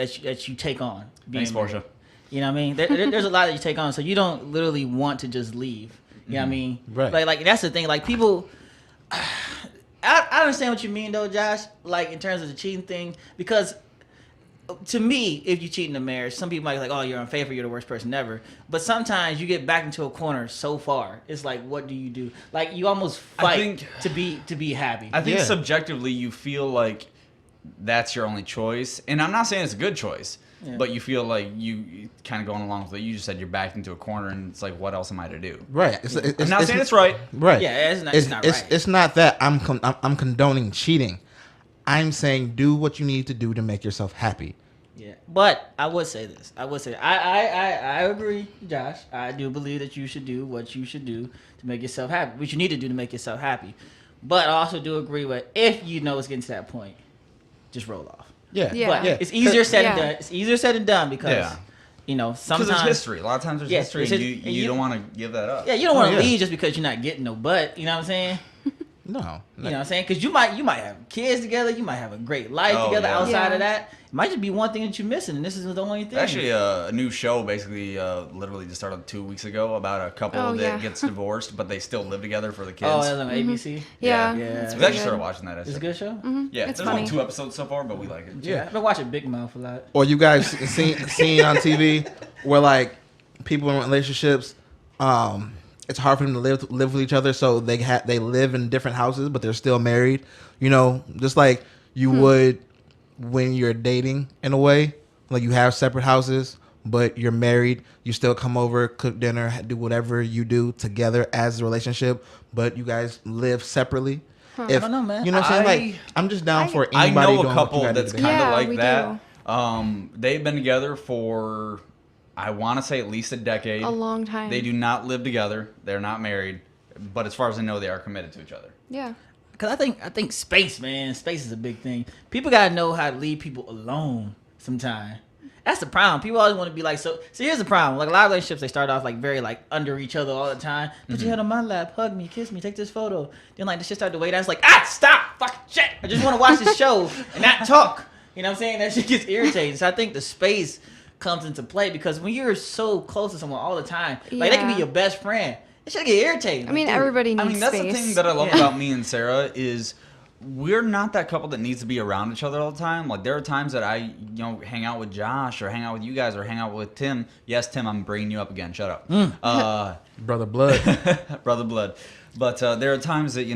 take on. Thanks, married. Portia. You know what I mean? There's a lot that you take on, so you don't literally want to just leave. You know what I mean? Right. Like that's the thing. Like people, I understand what you mean though, Josh. Like in terms of the cheating thing, because to me, if you cheat in a marriage, some people might be like, "Oh, you're unfaithful. You're the worst person ever." But sometimes you get back into a corner so far. It's like, what do you do? Like you almost fight to be happy. I think Yeah. subjectively you feel like that's your only choice. And I'm not saying it's a good choice, but you feel like you kind of going along with it. You just said you're backed into a corner, and it's like, what else am I to do? Right. I'm not saying it's right. Right. Yeah, it's not right. It's not that I'm condoning cheating. I'm saying do what you need to do to make yourself happy. Yeah, but I would say this. I agree, Josh. I do believe that you should do what you should do to make yourself happy. What you need to do to make yourself happy. But I also do agree with, if you know it's getting to that point, just roll off. Yeah. Yeah. But Yeah. it's easier said than Yeah. done. It's easier said than done because Yeah. sometimes Because there's history. A lot of times there's Yes, history, there's and you don't want to give that up. Yeah, you don't want to yeah. leave just because you're not getting no butt. You know what I'm saying? No. You know what I'm saying? Because you might have kids together. You might have a great life Oh, together yeah. outside Yeah. of that. It might just be one thing that you're missing, and this is the only thing. Actually, a new show basically literally just started 2 weeks ago about a couple Oh, that yeah. gets divorced, but they still live together for the kids. Oh, that's on ABC. Yeah. Yeah. It's We've really actually good. started watching that. It's a good show. Yeah, It's there's only funny. 2 episodes so far, but we like it. Yeah. I've been watching Big Mouth a lot. Or you guys seen on TV where like people in relationships, it's hard for them to live with each other, so they live in different houses, but they're still married. Just like you would when you're dating in a way, like you have separate houses, but you're married. You still come over, cook dinner, do whatever you do together as a relationship, but you guys live separately. I don't know, man. You know what I'm saying? Like I'm just down for I anybody know doing a what couple you gotta that's do. kind of Yeah, like we that. They've been together for, I want to say, at least a decade. A long time. They do not live together. They're not married. But as far as I know, they are committed to each other. Yeah. Because I think space, man. Space is a big thing. People got to know how to leave people alone sometime. That's the problem. People always want to be like, so here's the problem. Like a lot of relationships, they start off like very like under each other all the time. Put your head on my lap, hug me, kiss me, take this photo. Then like the shit started to wait. I was like, stop, fucking shit. I just want to watch this show and not talk. You know what I'm saying? That shit gets irritating. So I think the space comes into play because when you're so close to someone all the time, like they can be your best friend. It should get irritating. I mean, everybody needs that's space. the thing that I love about me and Sarah is we're not that couple that needs to be around each other all the time. Like there are times that I, hang out with Josh or hang out with you guys or hang out with Tim. Yes, Tim, I'm bringing you up again. Shut up. Brother blood. Brother blood. But there are times that,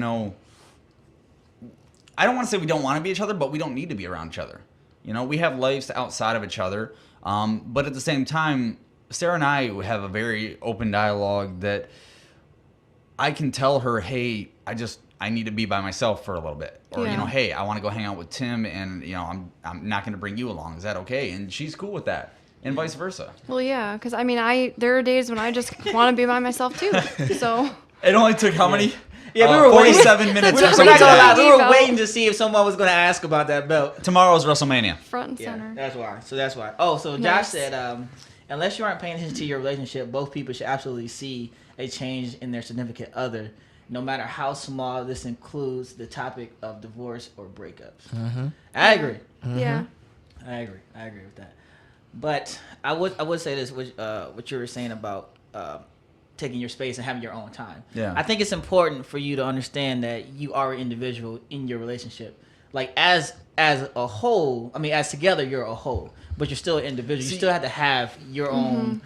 I don't want to say we don't want to be each other, but we don't need to be around each other. We have lives outside of each other. But at the same time, Sarah and I have a very open dialogue that I can tell her, hey, I need to be by myself for a little bit. Or, hey, I want to go hang out with Tim and, I'm not going to bring you along. Is that okay? And she's cool with that. And vice versa. Well, yeah, because I mean, there are days when I just want to be by myself too. So it only took how many? Yeah, we were 47 minutes or We're something. not gonna lie, we were Belt. waiting to see if someone was gonna ask about that belt. Tomorrow's WrestleMania. front and Yeah, center. that's why. So that's why. Oh, so Josh Nice. said, unless you aren't paying attention to your relationship, both people should absolutely see a change in their significant other, no matter how small. This includes the topic of divorce or breakups. Mm-hmm. I agree. Yeah. I agree with that. But I would say this, what you were saying about taking your space and having your own time. Yeah. I think it's important for you to understand that you are an individual in your relationship. Like as a whole, I mean, as together you're a whole, but you're still an individual. You still have to have your own,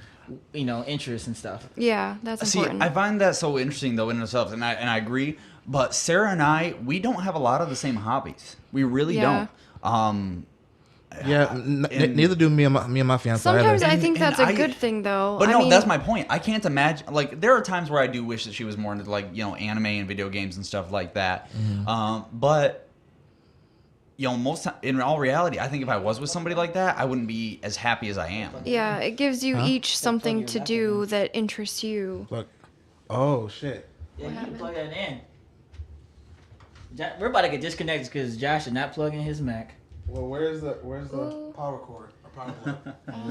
interests and stuff. Yeah, that's important. I find that so interesting though in itself, and I agree. But Sarah and I, we don't have a lot of the same hobbies. We really Yeah. don't. Yeah, neither do me and my fiance. Sometimes either. I think And that's a good thing, though. But I no, mean, that's my point. I can't imagine. Like, there are times where I do wish that she was more into anime and video games and stuff like that. But in all reality, I think if I was with somebody like that, I wouldn't be as happy as I am. Yeah, it gives you each something to do that interests you. Look. Oh shit. Yeah, you can plug that in. We're about to get disconnected because Josh did not plug in his Mac. Well, where's the power cord or power plug?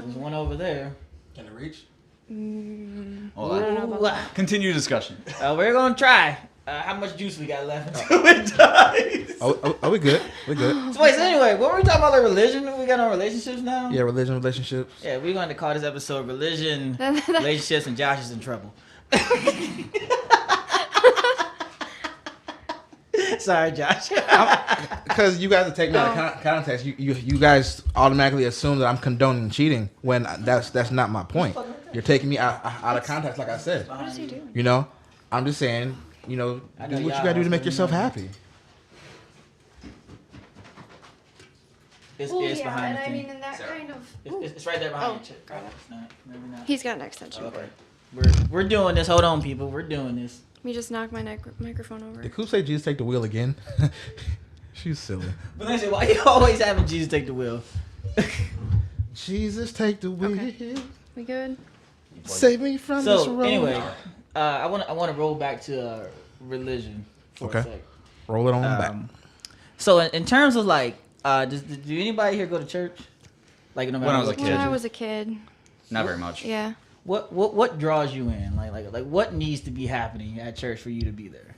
There's one over there. Can it reach? Well, don't know about that. continue discussion. We're gonna try. How much juice we got left until it dies? Oh, we good. We good. So wait, so anyway, what were we talking about? Like religion? We got on relationships now? Yeah, religion, relationships. Yeah, we're going to call this episode Religion, Relationships, and Josh is in Trouble. Sorry, Josh. Because you guys are taking out of context. You guys automatically assume that I'm condoning cheating when that's not my point. You're taking me out of context, like I said. What does he do? I'm just saying, do what you y'all gotta do to make also yourself know. happy. It's Well, behind yeah, and the I thing. mean, in that kind of... It's right there behind Oh, you. Check. got it. It's not, maybe not. He's got an extension. Okay. We're doing this. Hold on, people. We're doing this. Let me just knock my microphone over. Did Coop say Jesus take the wheel again? She's silly. But listen, why you always having Jesus take the wheel? Jesus take the wheel. Okay. We good? Save me from this So road. anyway, I want to roll back to religion for a sec. Roll it on back. So in terms of like, do anybody here go to church? Like no matter When I was what a kid. When religion? I was a kid, Not very much. yeah. What draws you in? Like what needs to be happening at church for you to be there?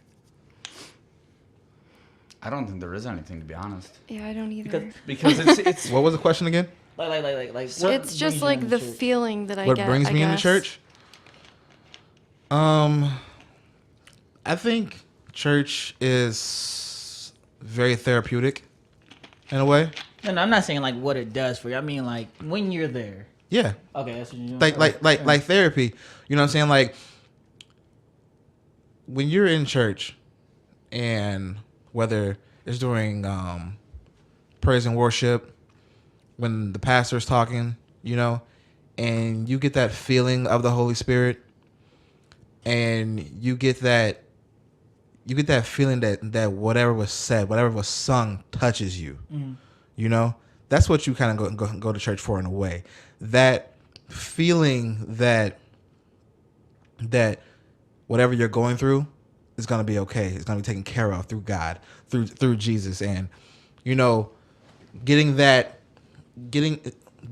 I don't think there is anything, to be honest. Yeah, I don't either. Because it's What was the question again? Like what It's brings just you like into the church? feeling that I What get. brings I me into guess. church? I think church is very therapeutic in a way. No, I'm not saying like what it does for you. I mean like when you're there. Yeah. Okay, that's what you're doing. Like therapy. You know what I'm saying? Like when you're in church and whether it's during praise and worship, when the pastor's talking, and you get that feeling of the Holy Spirit, and you get that feeling that whatever was said, whatever was sung touches you. That's what you kind of go to church for in a way. That feeling that whatever you're going through is going to be okay. It's going to be taken care of through God, through Jesus, and getting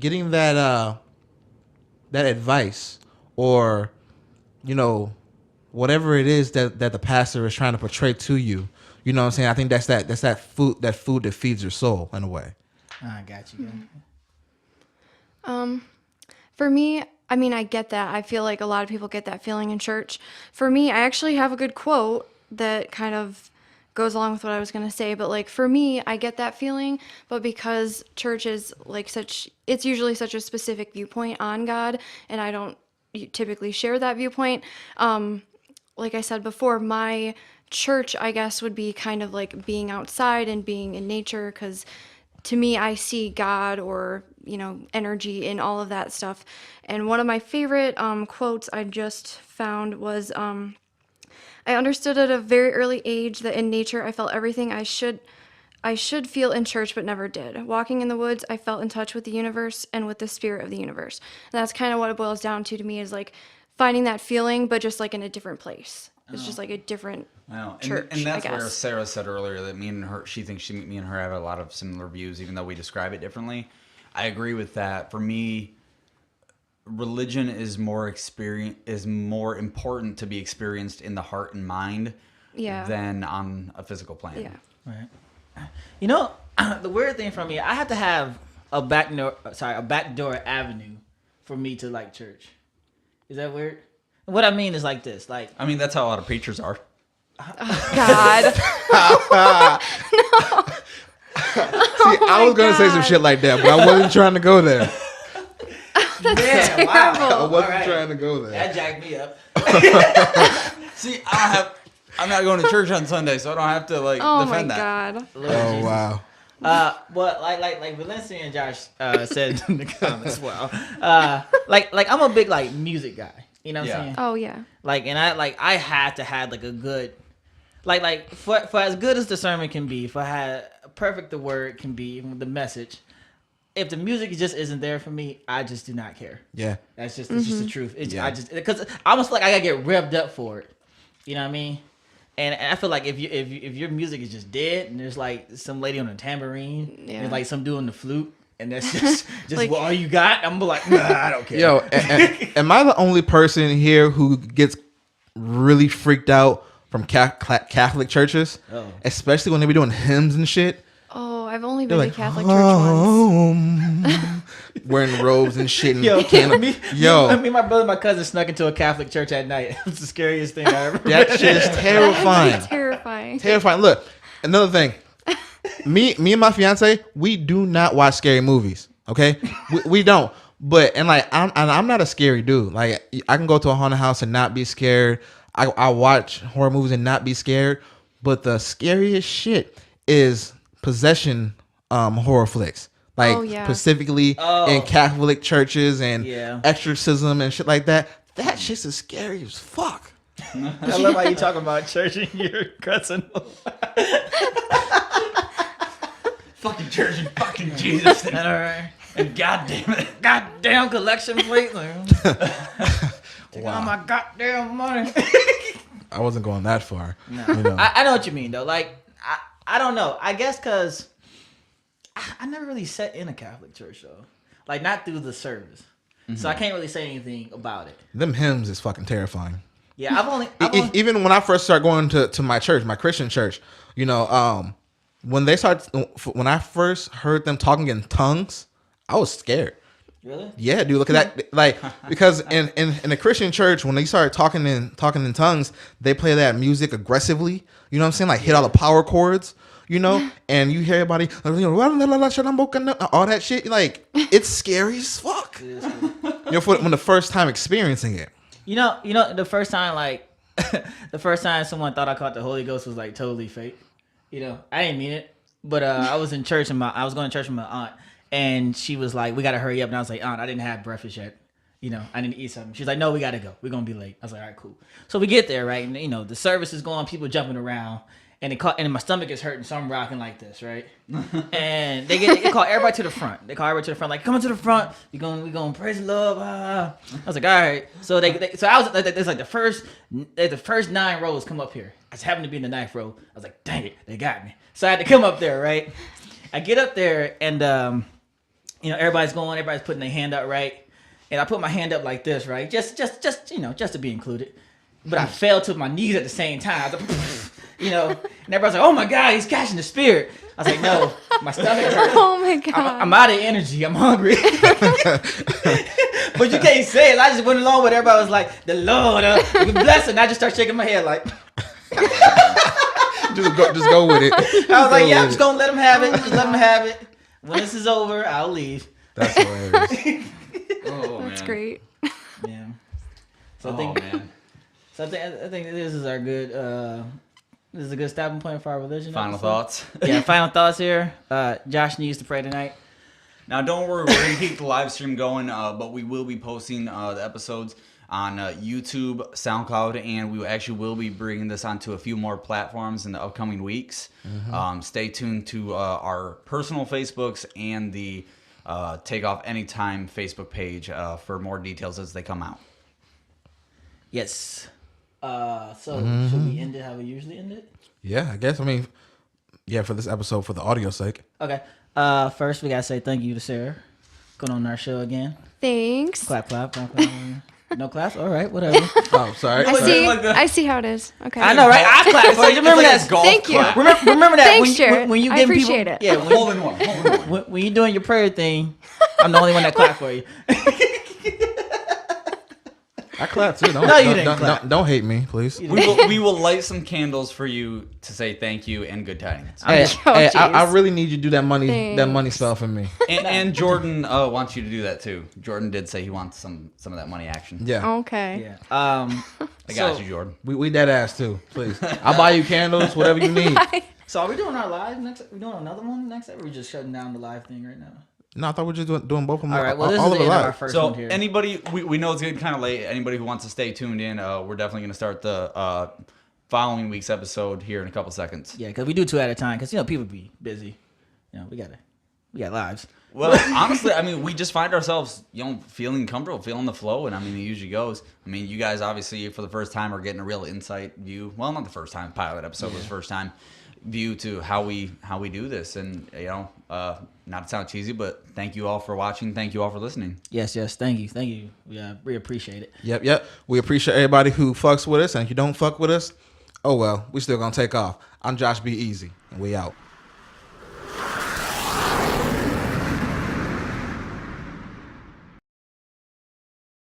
that advice, or whatever it is that the pastor is trying to portray to you. You know what I'm saying? I think that's that food that feeds your soul in a way. I got you. For me, I mean, I get that. I feel like a lot of people get that feeling in church. For me, I actually have a good quote that kind of goes along with what I was going to say. But like for me, I get that feeling. But because church is like it's usually such a specific viewpoint on God, and I don't typically share that viewpoint. Like I said before, my church, I guess, would be kind of like being outside and being in nature, because to me, I see God or, energy in all of that stuff. And one of my favorite quotes I just found was, I understood at a very early age that in nature I felt everything I should feel in church but never did. Walking in the woods, I felt in touch with the universe and with the spirit of the universe. And that's kind of what it boils down to me, is like finding that feeling, but just like in a different place. It's just like a different church, and that's I guess. where Sarah said earlier that she thinks me and her have a lot of similar views, even though we describe it differently. I agree with that. For me, religion is more important to be experienced in the heart and mind than on a physical plane. Yeah. Right. The weird thing for me, I have to have a backdoor avenue for me to like church. Is that weird? What I mean is like this, like I mean, that's how a lot of preachers are. God. See, I was gonna say some shit like that, but I wasn't trying to go there. yeah, wow. I wasn't trying to go there. That jacked me up. See, I'm not going to church on Sunday, so I don't have to defend that. God. Oh wow. But like Valencia and Josh said in the comments, like I'm a big like music guy. You know what I'm saying? Oh yeah. Like, and I had to have like a good, like for as good as the sermon can be, for how perfect the word can be, the message. If the music just isn't there for me, I just do not care. Yeah. It's just the truth. Because I almost feel like I gotta get revved up for it. You know what I mean? And I feel like if your music is just dead and there's like some lady on a tambourine and like some dude on the flute, and that's just like, what all you got, I'm like, nah, I don't care. Yo, am I the only person here who gets really freaked out from Catholic churches? Oh. Especially when they be doing hymns and shit. Oh, I've only been to Catholic church once. Wearing robes and shit. And me and my brother and my cousin snuck into a Catholic church at night. It was the scariest thing I ever That shit's terrifying. Terrifying. Look, another thing. Me and my fiance, we do not watch scary movies. Okay, we don't. But I'm not a scary dude. Like I can go to a haunted house and not be scared. I watch horror movies and not be scared. But the scariest shit is possession horror flicks. Like specifically in Catholic churches and exorcism and shit like that. That shit's as scary as fuck. I love how you talk about church and your cousin. Fucking church and fucking Jesus. All right. And goddamn goddamn collection plate. Take all my goddamn money. I wasn't going that far. No. I know what you mean though. Like I don't know. I guess because I never really sat in a Catholic church though. Like not through the service. So I can't really say anything about it. Them hymns is fucking terrifying. Yeah, I've only even when I first started going to my church, my Christian church, when I first heard them talking in tongues, I was scared. Really? Yeah, dude. Look at that. Like because in a Christian church, when they started talking in tongues, they play that music aggressively. You know what I'm saying? Like hit all the power chords. And you hear everybody all that shit. Like it's scary as fuck. When the first time experiencing it. The first time the first time someone thought I caught the Holy Ghost was like totally fake. I didn't mean it, but I was in church and I was going to church with my aunt, and she was like, "We gotta hurry up," and I was like, "Aunt, I didn't have breakfast yet. I need to eat something." She's like, "No, we gotta go. We're gonna be late." I was like, "All right, cool." So we get there, right, and the service is going, people jumping around. And my stomach is hurting, so I'm rocking like this, right? And they call everybody to the front. They call everybody to the front, like, "Come on to the front. We gonna praise the Lord." I was like, "All right." So so I was like, there's like the first 9 rows come up here. I just happened to be in the 9th row. I was like, "Dang it, they got me." So I had to come up there, right? I get up there and everybody's putting their hand up, right? And I put my hand up like this, right? Just to be included. But I fell to my knees at the same time. I was like, and everybody's like, "Oh my God, he's catching the spirit." I was like, "No, my stomach hurts. Oh my God. I'm out of energy. I'm hungry." But you can't say it. I just went along with it. Everybody was like, "The Lord, bless it." And I just start shaking my head like, just go with it. I was like, "Yeah, I'm just gonna let him have it. Just let him have it. When this is over, I'll leave." That's hilarious. That's great. Yeah. So I think, I think this is our good. This is a good stopping point for our religion. Final thoughts. Yeah, final thoughts here. Josh needs to pray tonight. Now, don't worry, we're going to keep the live stream going, but we will be posting the episodes on YouTube, SoundCloud, and we actually will be bringing this onto a few more platforms in the upcoming weeks. Stay tuned to our personal Facebooks and the Takeoff Anytime Facebook page for more details as they come out. Yes. So should we end it how we usually end it? Yeah, I guess. I mean, yeah, for this episode, for the audio sake. Okay. First, we gotta say thank you to Sarah going on our show again. Thanks. Clap, clap, clap, clap. No claps? All right, whatever. Oh, sorry. I see how it is. Okay. I know, right? I clap for you. Remember that? Thank you. Remember that? Thanks, Jared. When you I give appreciate people, it. Yeah, Hole in one. when you're doing your prayer thing, I'm the only one that clap for you. I clap too. No, you didn't clap. Don't hate me, please. We will light some candles for you to say thank you and good tidings. Hey, Oh, I jeez. really need you to do that money Thanks. spell for me. And Jordan wants you to do that too. Jordan did say he wants some of that money action. Yeah. Okay. Yeah. I got you, Jordan. We dead ass too, please. I'll buy you candles, whatever you need. So are we doing our live next? We doing another one next? Or are we just shutting down the live thing right now? No, I thought we were just doing both of them. All right. Well, this all is of the it end of our live. first So one here. anybody, we know it's getting kind of late. Anybody who wants to stay tuned in, we're definitely going to start the following week's episode here in a couple seconds. Yeah, because we do two at a time. Because people be busy. We got lives. Well, honestly, I mean, we just find ourselves, feeling comfortable, feeling the flow, and I mean, it usually goes. I mean, you guys obviously for the first time are getting a real insight view. Well, not the first time. Pilot episode was the first time view to how we do this, and not to sound cheesy, but thank you all for watching. Thank you all for listening. Yes. Thank you. We appreciate it. Yep. We appreciate everybody who fucks with us, and if you don't fuck with us, oh well, we still gonna take off. I'm Josh B. Easy, and we out.